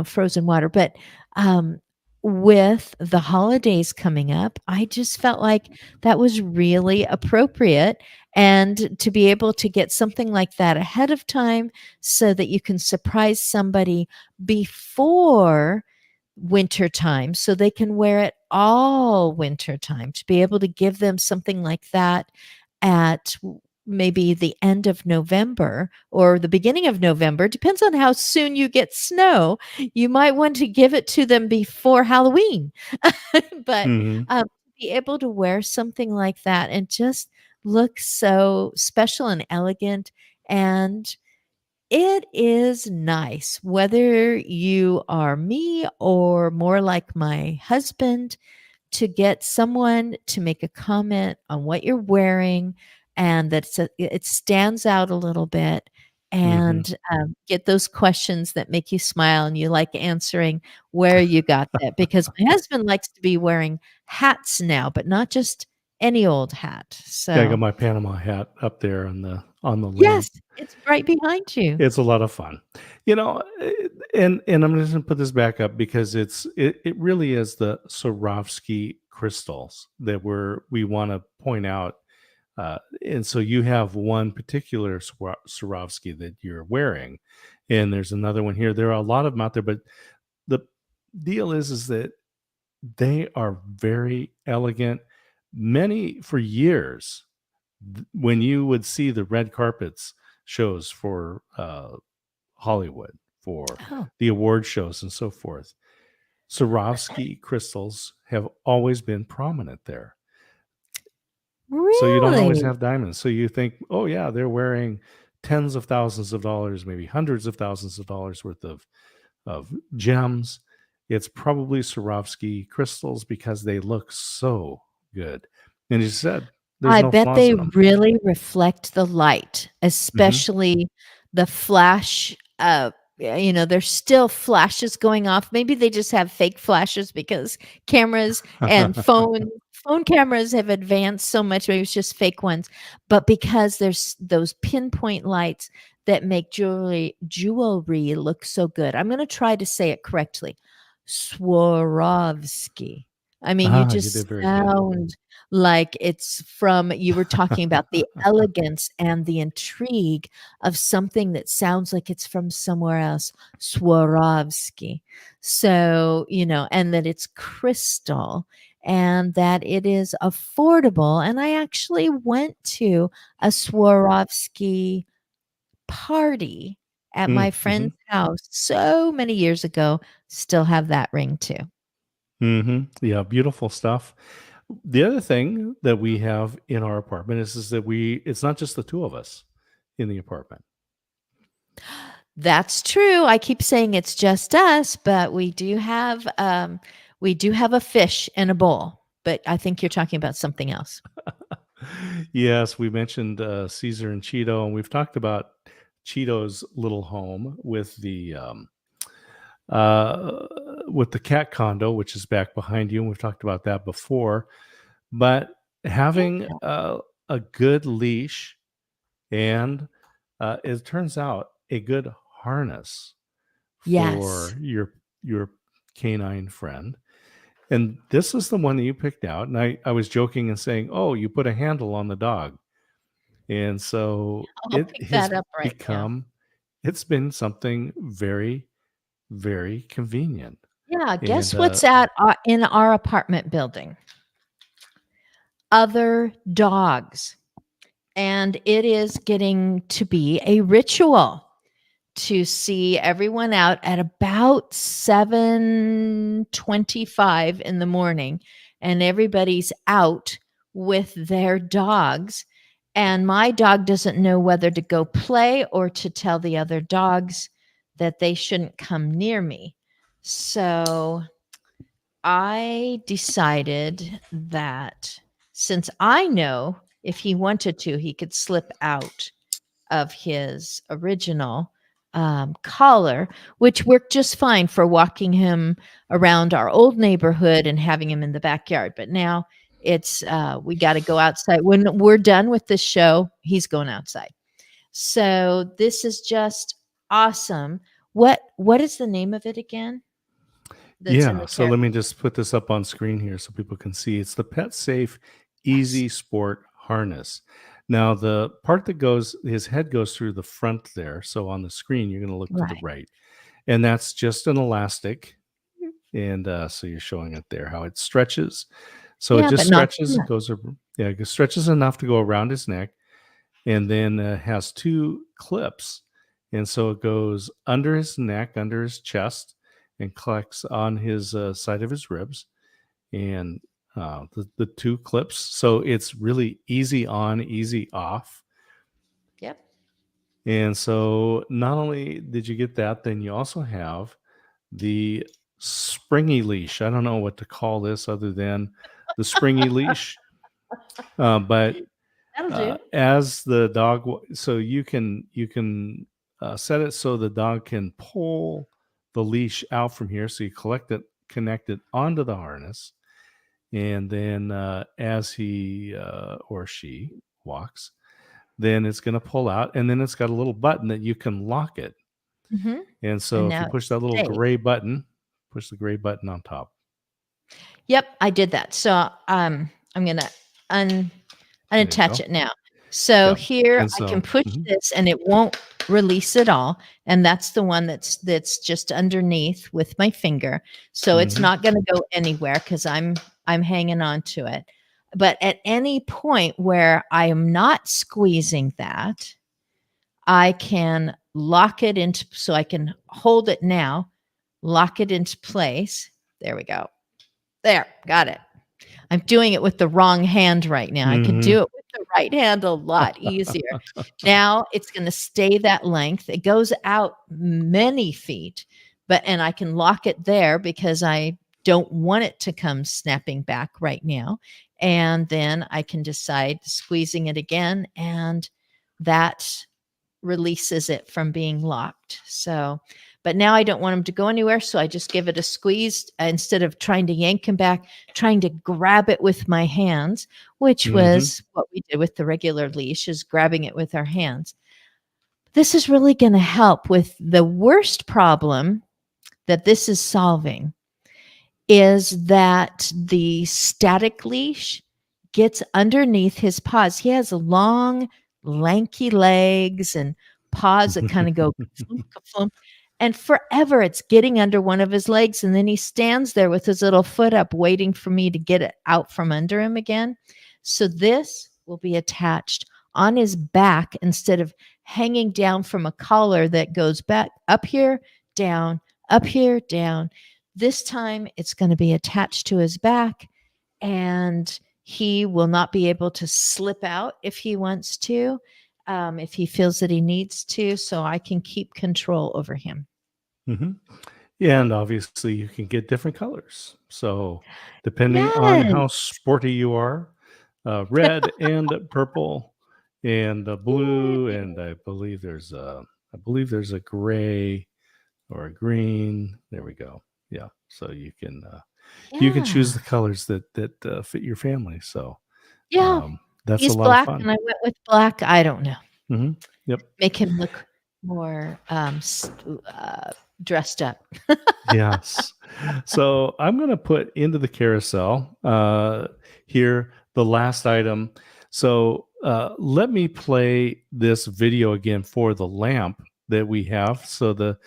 [SPEAKER 2] frozen water. But um with the holidays coming up, I just felt like that was really appropriate and to be able to get something like that ahead of time so that you can surprise somebody before winter time so they can wear it all winter time, to be able to give them something like that at maybe the end of November or the beginning of November, depends on how soon you get snow. You might want to give it to them before Halloween. But,
[SPEAKER 1] Mhm.
[SPEAKER 2] be able to wear something like that and just look so special and elegant, and it is nice whether you are me or more like my husband to get someone to make a comment on what you're wearing and that it stands out a little bit
[SPEAKER 1] Hmm.
[SPEAKER 2] and get those questions that make you smile and you like answering where you got that. Because my husband likes to be wearing hats now, but not just any old hat.
[SPEAKER 1] Yeah, I got
[SPEAKER 2] So,
[SPEAKER 1] my Panama hat up there on the lamp.
[SPEAKER 2] yes, it's right behind you.
[SPEAKER 1] It's a lot of fun. And I'm just gonna put this back up because it really is the Swarovski crystals that we wanna point out. And so you have one particular Swarovski that you're wearing, and there's another one here. There are a lot of them out there, but the deal is that they are very elegant. Many for years, when you would see the red carpets shows for Hollywood, for
[SPEAKER 2] Oh,
[SPEAKER 1] the award shows and so forth, Swarovski crystals have always been prominent there. So you don't always
[SPEAKER 2] really?
[SPEAKER 1] have diamonds. So you think, oh yeah, they're wearing tens of thousands of dollars, maybe hundreds of thousands of dollars worth of gems. It's probably Swarovski crystals because they look so good. And you said there's
[SPEAKER 2] I
[SPEAKER 1] no
[SPEAKER 2] bet
[SPEAKER 1] flaws
[SPEAKER 2] they
[SPEAKER 1] in them.
[SPEAKER 2] really reflect the light,
[SPEAKER 1] Hmm.
[SPEAKER 2] especially the flash, there's still flashes going off. Maybe they just have fake flashes because cameras and phone cameras have advanced so much, maybe it's just fake ones, but because there's those pinpoint lights that make jewelry look so good. I'm gonna try to say it correctly. Swarovski. I mean, you
[SPEAKER 1] You
[SPEAKER 2] just
[SPEAKER 1] did very good.
[SPEAKER 2] sound like it's from you were talking about the elegance and the intrigue of something that sounds like it's from somewhere else, Swarovski. So, and that it's crystal and that it is affordable. And I actually went to a Swarovski party at my
[SPEAKER 1] Mm-hmm.
[SPEAKER 2] friend's house so many years ago, still have that ring too.
[SPEAKER 1] Yeah, beautiful stuff. The other thing that we have in our apartment is that it's not just the two of us in the apartment.
[SPEAKER 2] That's true. I keep saying it's just us, but we do have a fish in a bowl, but I think you're talking about something else.
[SPEAKER 1] Yes, we mentioned Caesar and Cheeto, and we've talked about Cheeto's little home uh, with the cat condo, which is back behind you, and we've talked about that before. But
[SPEAKER 2] Yeah.
[SPEAKER 1] having a good leash and it turns out a good harness
[SPEAKER 2] Yes.
[SPEAKER 1] for your canine friend. And this is the one that you picked out. And I was joking and saying, oh, you put a handle on the dog. And so
[SPEAKER 2] I'll
[SPEAKER 1] it
[SPEAKER 2] pick
[SPEAKER 1] has
[SPEAKER 2] that up right now.
[SPEAKER 1] become, it's been something very, very convenient.
[SPEAKER 2] Yeah,
[SPEAKER 1] And
[SPEAKER 2] guess what's in our apartment building? Other dogs. And it is getting to be a ritual to see everyone out at about 7:25 in the morning, and everybody's out with their dogs, and my dog doesn't know whether to go play or to tell the other dogs that they shouldn't come near me. So I decided that since I know if he wanted to, he could slip out of his original collar, which worked just fine for walking him around our old neighborhood and having him in the backyard. But now it's we got to go outside. When we're done with this show, he's going outside. So this is just awesome. What is the name of it again? That's in
[SPEAKER 1] yeah,
[SPEAKER 2] the
[SPEAKER 1] so
[SPEAKER 2] care.
[SPEAKER 1] let me just put this up on screen here so people can see. It's the Pet Safe
[SPEAKER 2] Yes.
[SPEAKER 1] Easy Sport Harness. Now, the part that goes, his head goes through the front there. So on the screen, you're going to look to the
[SPEAKER 2] Right.
[SPEAKER 1] right. And that's just an elastic. And so you're showing it there how it stretches. So it
[SPEAKER 2] Yeah,
[SPEAKER 1] just
[SPEAKER 2] but not too
[SPEAKER 1] stretches,
[SPEAKER 2] much.
[SPEAKER 1] yeah, it stretches enough to go around his neck, and then has two clips. And so it goes under his neck, under his chest, and collects on his side of his ribs, and the two clips. So it's really easy on, easy off.
[SPEAKER 2] Yep.
[SPEAKER 1] And so not only did you get that, then you also have the Springy Leash. I don't know what to call this other than the Springy Leash, but
[SPEAKER 2] That'll do.
[SPEAKER 1] as the dog, so you can set it so the dog can pull the leash out from here. So you connect it onto the harness. And then as he or she walks, then it's going to pull out. And then it's got a little button that you can lock it.
[SPEAKER 2] Mm-hmm.
[SPEAKER 1] And so
[SPEAKER 2] And
[SPEAKER 1] if you
[SPEAKER 2] now
[SPEAKER 1] push
[SPEAKER 2] it
[SPEAKER 1] that little
[SPEAKER 2] stays.
[SPEAKER 1] gray button, push the gray button on top.
[SPEAKER 2] Yep, I did that. So I'm going to unattach
[SPEAKER 1] go.
[SPEAKER 2] it now. So
[SPEAKER 1] Yep.
[SPEAKER 2] here
[SPEAKER 1] And
[SPEAKER 2] I can
[SPEAKER 1] so,
[SPEAKER 2] push this and it won't release at all. And that's the one that's just underneath with my finger. So it's not going to go anywhere because I'm hanging on to it. But at any point where I am not squeezing that, I can lock it into, so I can hold it now, lock it into place. There we go. There, got it. I'm doing it with the wrong hand right now. I could do it with the right hand a lot easier. Now it's going to stay that length. It goes out many feet, and I can lock it there because I don't want it to come snapping back right now. And then I can decide squeezing it again, and that releases it from being locked. So, but now I don't want him to go anywhere. So I just give it a squeeze instead of trying to yank him back, trying to grab it with my hands, which was what we did with the regular leash, is grabbing it with our hands. This is really going to help with the worst problem that this is solving, is that the static leash gets underneath his paws. He has long, lanky legs and paws that kind of go flump, flump. And forever it's getting under one of his legs. And then he stands there with his little foot up waiting for me to get it out from under him again. So this will be attached on his back instead of hanging down from a collar that goes back up here, down, up here, down. This time it's going to be attached to his back, and he will not be able to slip out if he wants to, if he feels that he needs to, so I can keep control over him.
[SPEAKER 1] Yeah, and obviously you can get different colors. So depending on how sporty you are, red and purple and blue, and I believe there's a gray or a green. There we go. Yeah, so you can choose the colors that fit your family. So that's
[SPEAKER 2] He's
[SPEAKER 1] a lot
[SPEAKER 2] black,
[SPEAKER 1] of fun.
[SPEAKER 2] and I went with black. I don't know.
[SPEAKER 1] Yep.
[SPEAKER 2] Make him look more dressed up.
[SPEAKER 1] Yes. So I'm going to put into the carousel here the last item. So let me play this video again for the lamp that we have. So the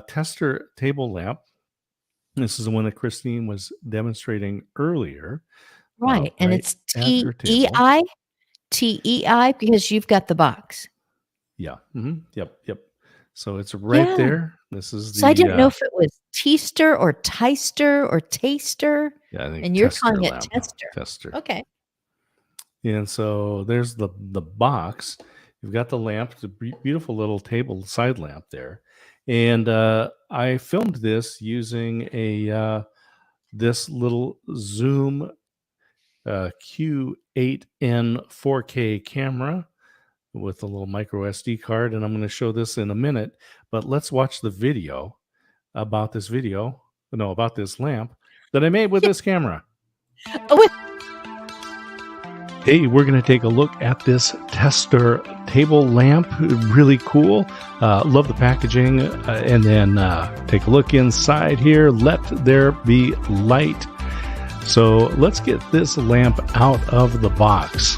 [SPEAKER 1] tester table lamp. This is the one that Christine was demonstrating earlier.
[SPEAKER 2] Right. And it's TEI, because you've got the box.
[SPEAKER 1] Yeah. Yep. So it's right there. This is
[SPEAKER 2] So I didn't know if it was Teaster or Tyster or Taster.
[SPEAKER 1] Yeah, I think.
[SPEAKER 2] And you're calling it Tester.
[SPEAKER 1] Tester.
[SPEAKER 2] Okay.
[SPEAKER 1] And so there's the box. You've got the lamp, the beautiful little table side lamp there. And I filmed this using this little Zoom Q8N 4K camera with a little micro SD card, and I'm going to show this in a minute. But let's watch the video about this lamp that I made with this camera. Hey, we're going to take a look at this tester table lamp. Really cool. Love the packaging. And then take a look inside here. Let there be light. So let's get this lamp out of the box.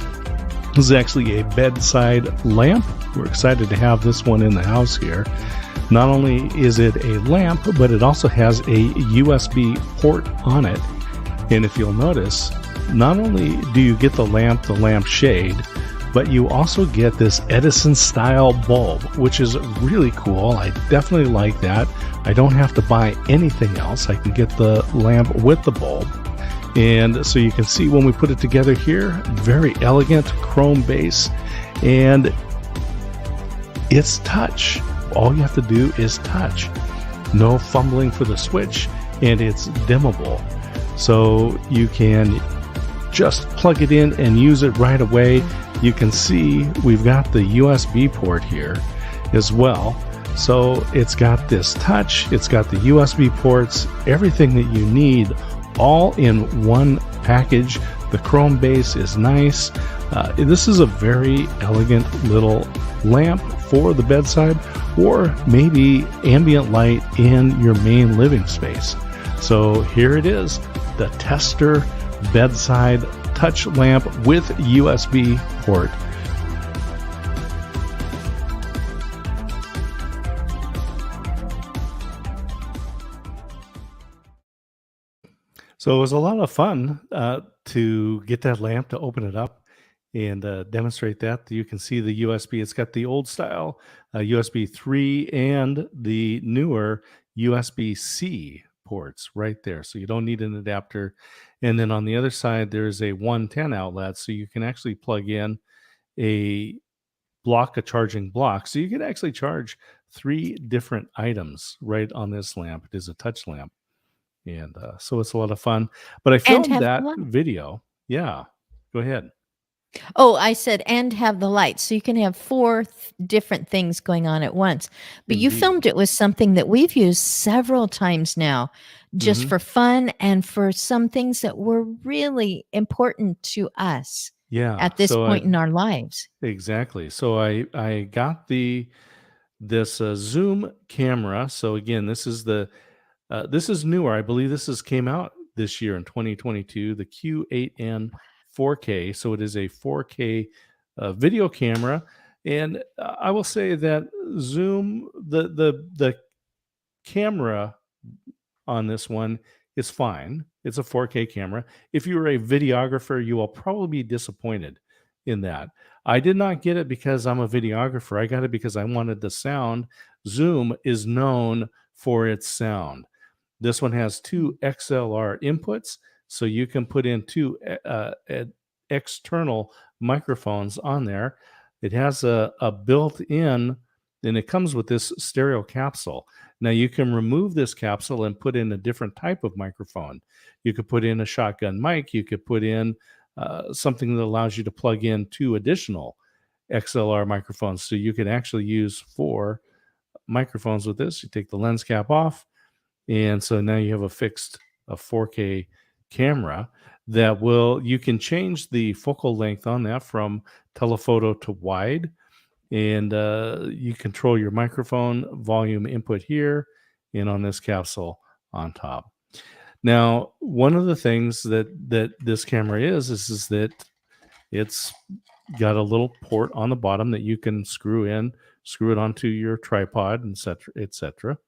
[SPEAKER 1] This is actually a bedside lamp. We're excited to have this one in the house here. Not only is it a lamp, but it also has a USB port on it. And if you'll notice, not only do you get the lamp shade, but you also get this Edison style bulb, which is really cool. I definitely like that. I don't have to buy anything else. I can get the lamp with the bulb. And so you can see when we put it together here, very elegant chrome base, and it's touch. All you have to do is touch. No fumbling for the switch, and it's dimmable. So you can just plug it in and use it right away. You can see we've got the USB port here, as well. So it's got this touch, it's got the USB ports, everything that you need all in one package. The chrome base is nice. This is a very elegant little lamp for the bedside, or maybe ambient light in your main living space. So here it is, the Tester Bedside Touch Lamp with USB port. So it was a lot of fun to get that lamp, to open it up and demonstrate that. You can see the USB. It's got the old style USB 3 and the newer USB-C ports right there. So you don't need an adapter. And then on the other side, there's a 110 outlet. So you can actually plug in a charging block. So you can actually charge 3 different items right on this lamp. It is a touch lamp. And so it's a lot of fun. But I
[SPEAKER 2] And
[SPEAKER 1] filmed
[SPEAKER 2] have the
[SPEAKER 1] that
[SPEAKER 2] light.
[SPEAKER 1] video. Yeah. Go ahead.
[SPEAKER 2] Oh, I said, and have the lights. So you can have 4 different things going on at once. But you
[SPEAKER 1] Indeed.
[SPEAKER 2] filmed it with something that we've used several times now, just
[SPEAKER 1] Hmm.
[SPEAKER 2] for fun and for some things that were really important to us
[SPEAKER 1] Yeah.
[SPEAKER 2] at this point in our lives.
[SPEAKER 1] Exactly. So I got this Zoom camera. So again, this is newer. I believe this came out this year in 2022. The Q8N 4K. So it is a 4K video camera, and I will say that Zoom, the camera on this one is fine. It's a 4K camera. If you're a videographer, you will probably be disappointed in that. I did not get it because I'm a videographer. I got it because I wanted the sound. Zoom is known for its sound. This one has 2 XLR inputs, so you can put in 2 external microphones on there. It has a built-in, and it comes with this stereo capsule. Now you can remove this capsule and put in a different type of microphone. You could put in a shotgun mic. You could put in something that allows you to plug in 2 additional XLR microphones. So you can actually use 4 microphones with this. You take the lens cap off, and so now you have a 4K camera that you can change the focal length on that from telephoto to wide. And you control your microphone volume input here and on this capsule on top. Now, one of the things that this camera is that it's got a little port on the bottom that you can screw it onto your tripod, etc.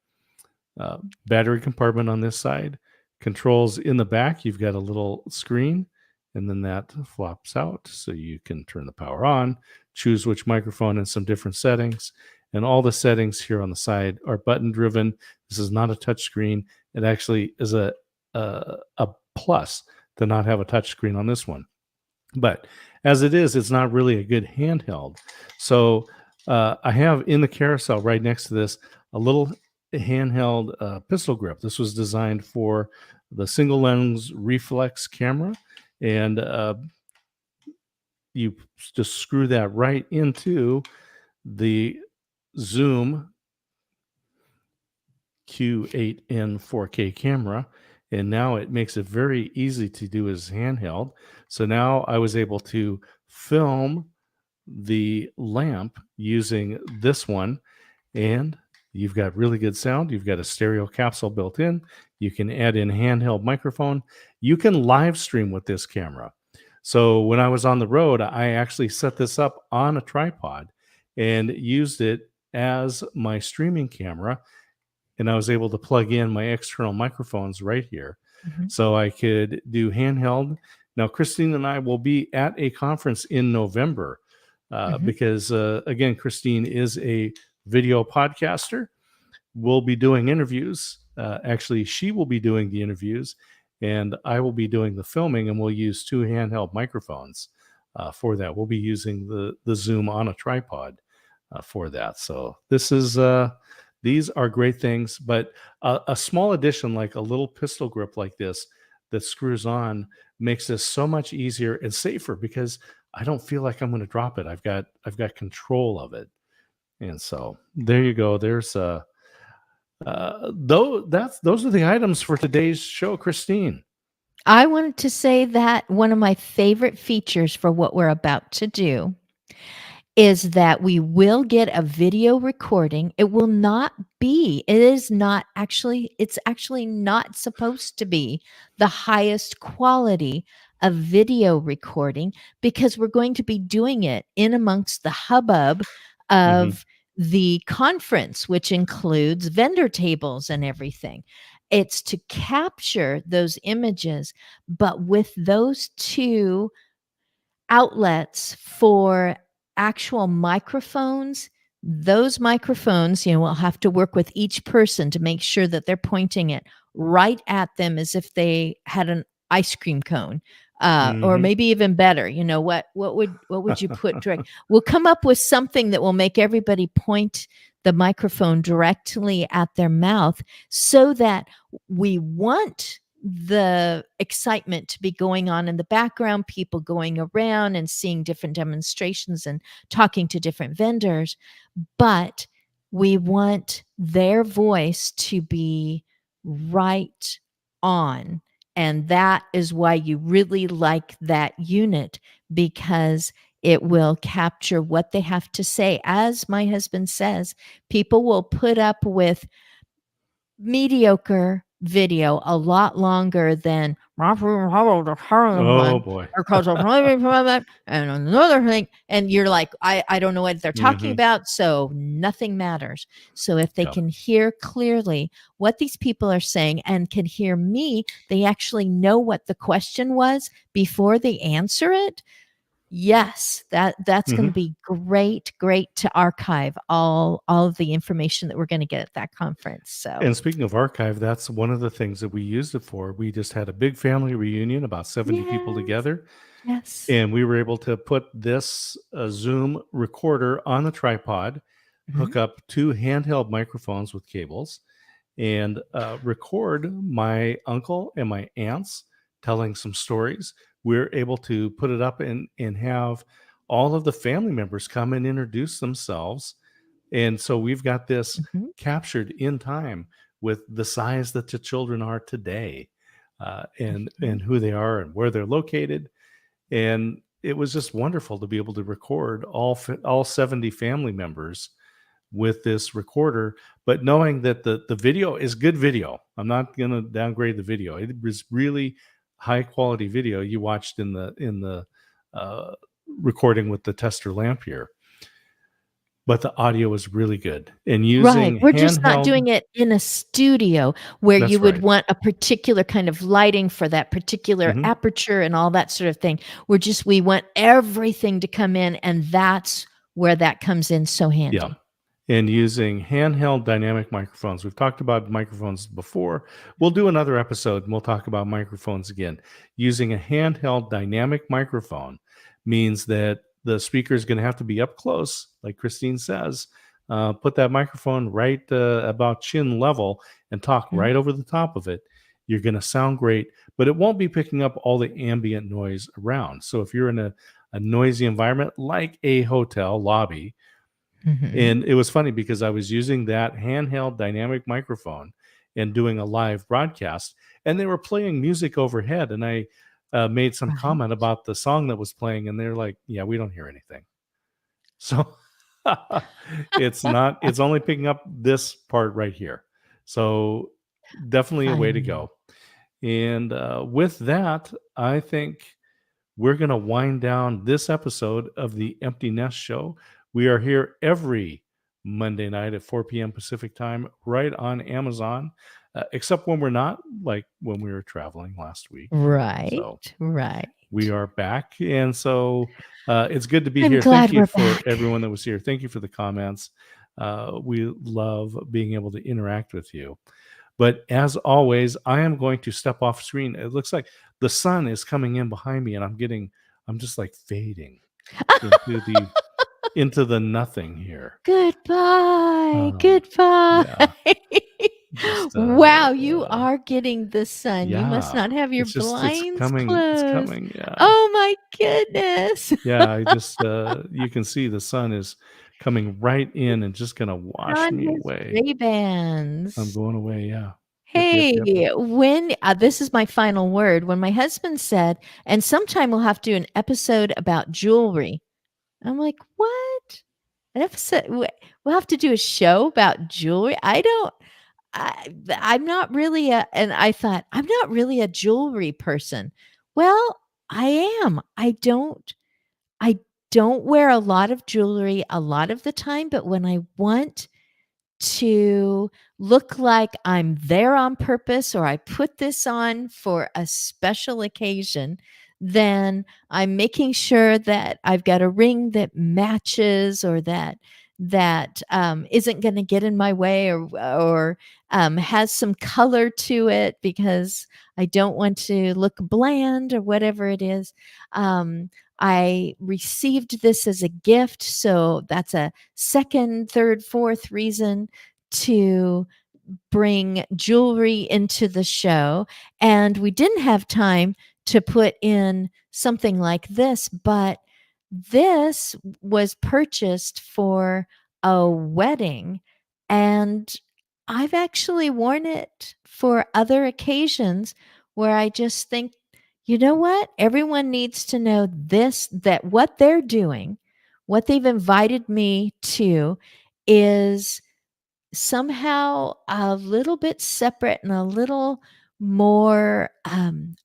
[SPEAKER 1] Battery compartment on this side. Controls in the back. You've got a little screen, and then that flops out so you can turn the power on, choose which microphone and some different settings. And all the settings here on the side are button driven. This is not a touch screen. It actually is a plus to not have a touch screen on this one. But as it is, it's not really a good handheld. So I have in the carousel right next to this a little handheld pistol grip. This was designed for the single lens reflex camera, and you just screw that right into the Zoom Q8N 4K camera, and now it makes it very easy to do as handheld. So now I was able to film the lamp using this one, and you've got really good sound. You've got a stereo capsule built in. You can add in handheld microphone. You can live stream with this camera. So when I was on the road, I actually set this up on a tripod and used it as my streaming camera, and I was able to plug in my external microphones right here.
[SPEAKER 2] Mhm.
[SPEAKER 1] So I could do handheld. Now, Christine and I will be at a conference in November
[SPEAKER 2] Mhm.
[SPEAKER 1] because, again, Christine is a video podcaster. We'll be doing interviews. Actually, she will be doing the interviews, and I will be doing the filming, and we'll use 2 handheld microphones for that. We'll be using the Zoom on a tripod for that. So these are great things, but a small addition like a little pistol grip like this that screws on makes this so much easier and safer because I don't feel like I'm going to drop it. I've got control of it. And so there you go. There's those are the items for today's show, Christine.
[SPEAKER 2] I wanted to say that one of my favorite features for what we're about to do is that we will get a video recording. It will not be, it is not actually, it's actually not supposed to be the highest quality of video recording because we're going to be doing it in amongst the hubbub
[SPEAKER 1] Mm-hmm.
[SPEAKER 2] of the conference, which includes vendor tables and everything. It's to capture those images, but with those two outlets for actual microphones. Those microphones, we'll have to work with each person to make sure that they're pointing it right at them as if they had an ice cream cone. Or
[SPEAKER 1] Mm-hmm.
[SPEAKER 2] maybe even better, what would you put direct? We'll come up with something that will make everybody point the microphone directly at their mouth so that we want the excitement to be going on in the background, people going around and seeing different demonstrations and talking to different vendors. But we want their voice to be right on. And that is why you really like that unit, because it will capture what they have to say. As my husband says, people will put up with mediocre video a lot longer than
[SPEAKER 1] Oh boy.
[SPEAKER 2] and another thing, and you're like, I don't know what they're talking
[SPEAKER 1] Mm-hmm.
[SPEAKER 2] about, so nothing matters. So if they
[SPEAKER 1] Yeah.
[SPEAKER 2] can hear clearly what these people are saying and can hear me, they actually know what the question was before they answer it. Yes, that's
[SPEAKER 1] Mm-hmm.
[SPEAKER 2] gonna be great to archive all of the information that we're gonna get at that conference, so
[SPEAKER 1] And speaking of archive, that's one of the things that we used it for. We just had a big family reunion, about 70 people
[SPEAKER 2] yes,
[SPEAKER 1] together,
[SPEAKER 2] yes.
[SPEAKER 1] and we were able to put this Zoom recorder on the tripod, hook
[SPEAKER 2] Mhm,
[SPEAKER 1] up two handheld microphones with cables, and record my uncle and my aunts telling some stories. We're able to put it up and have all of the family members come and introduce themselves. And so we've got this
[SPEAKER 2] mhm,
[SPEAKER 1] captured in time with the size that the children are today, and
[SPEAKER 2] mhm.
[SPEAKER 1] who they are and where they're located. And it was just wonderful to be able to record all 70 family members with this recorder, but knowing that the video is good video. I'm not going to downgrade the video. It was really high quality video you watched in the uh, recording with the tester lamp here, but the audio was really good. And
[SPEAKER 2] Right,
[SPEAKER 1] using
[SPEAKER 2] we're just not
[SPEAKER 1] handheld,
[SPEAKER 2] doing it in a studio where you
[SPEAKER 1] that's
[SPEAKER 2] would
[SPEAKER 1] right.
[SPEAKER 2] want a particular kind of lighting for that particular
[SPEAKER 1] Mhm.
[SPEAKER 2] aperture and all that sort of thing. We want everything to come in, and that's where that comes in so
[SPEAKER 1] Yeah.
[SPEAKER 2] handy.
[SPEAKER 1] And using handheld dynamic microphones. We've talked about microphones before. We'll do another episode and we'll talk about microphones again. Using a handheld dynamic microphone means that the speaker is going to have to be up close, like Christine says. Put that microphone right about chin level and talk
[SPEAKER 2] Mhm,
[SPEAKER 1] right over the top of it. You're going to sound great, but it won't be picking up all the ambient noise around. So if you're in a noisy environment like a hotel lobby,
[SPEAKER 2] mhm.
[SPEAKER 1] and it was funny because I was using that handheld dynamic microphone and doing a live broadcast, and they were playing music overhead. And I made some
[SPEAKER 2] Right.
[SPEAKER 1] comment about the song that was playing, and they're like, "Yeah, we don't hear anything." So it's only picking up this part right here. So definitely a way to
[SPEAKER 2] Fun.
[SPEAKER 1] go. And with that, I think we're going to wind down this episode of the Empty Nest Show. We are here every Monday night at 4 p.m. Pacific time, right on Amazon, except when we're not, like when we were traveling last week.
[SPEAKER 2] Right,
[SPEAKER 1] So
[SPEAKER 2] right.
[SPEAKER 1] we are back. And so it's good to be
[SPEAKER 2] I'm
[SPEAKER 1] here. Thank
[SPEAKER 2] glad
[SPEAKER 1] you
[SPEAKER 2] we're
[SPEAKER 1] for
[SPEAKER 2] back.
[SPEAKER 1] everyone that was here. Thank you for the comments. We love being able to interact with you. But as always, I am going to step off screen. It looks like the sun is coming in behind me, and I'm just like fading into the nothing here.
[SPEAKER 2] Goodbye,
[SPEAKER 1] Um,
[SPEAKER 2] goodbye.
[SPEAKER 1] yeah. Just,
[SPEAKER 2] Wow, you are getting the sun. You must
[SPEAKER 1] yeah,
[SPEAKER 2] not have your
[SPEAKER 1] it's
[SPEAKER 2] blinds
[SPEAKER 1] coming, it's
[SPEAKER 2] closed.
[SPEAKER 1] coming, yeah.
[SPEAKER 2] Oh my goodness.
[SPEAKER 1] Yeah, I just, you can see the sun is coming right in and just gonna wash
[SPEAKER 2] On
[SPEAKER 1] me
[SPEAKER 2] his
[SPEAKER 1] away. I'm
[SPEAKER 2] Ray-Bans.
[SPEAKER 1] going away, yeah. Yep, yep, yep.
[SPEAKER 2] Hey, when this is my final word, when my husband said, "And sometime we'll have to do an episode about jewelry." I'm like, "What? An episode we'll have to do a show about jewelry?" I'm not really a and I thought, "I'm not really a jewelry person." Well, I am. I don't wear a lot of jewelry a lot of the time, but when I want to look like I'm there on purpose or I put this on for a special occasion, then I'm making sure that I've got a ring that matches or that isn't going to get in my way or has some color to it because I don't want to look bland or whatever it is. I received this as a gift, so that's a second, third, fourth reason to bring jewelry into the show. And we didn't have time to put in something like this, but this was purchased for a wedding. And I've actually worn it for other occasions where I just think, you know what? Everyone needs to know this, that what they're doing, what they've invited me to is somehow a little bit separate and a little more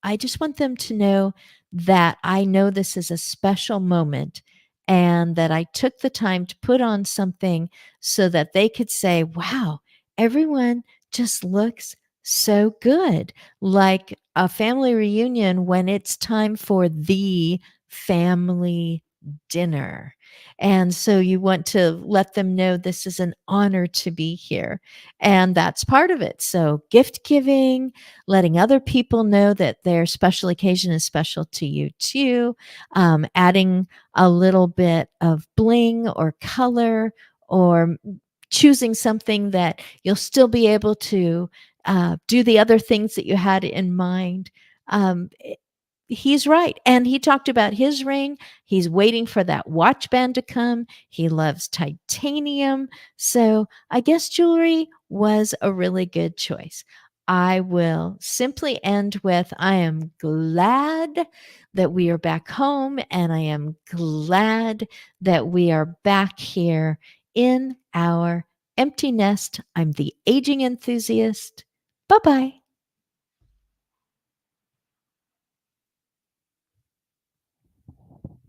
[SPEAKER 2] I just want them to know that I know this is a special moment and that I took the time to put on something so that they could say, wow, everyone just looks so good, like a family reunion when it's time for the family dinner. And so you want to let them know this is an honor to be here. And that's part of it. So gift giving, letting other people know that their special occasion is special to you too, adding a little bit of bling or color or choosing something that you'll still be able to do the other things that you had in mind. Um, He's right, and he talked about his ring. He's waiting for that watch band to come. He loves titanium. So, I guess jewelry was a really good choice. I will simply end with I am glad that we are back home, and I am glad that we are back here in our empty nest. I'm the aging enthusiast. Bye bye.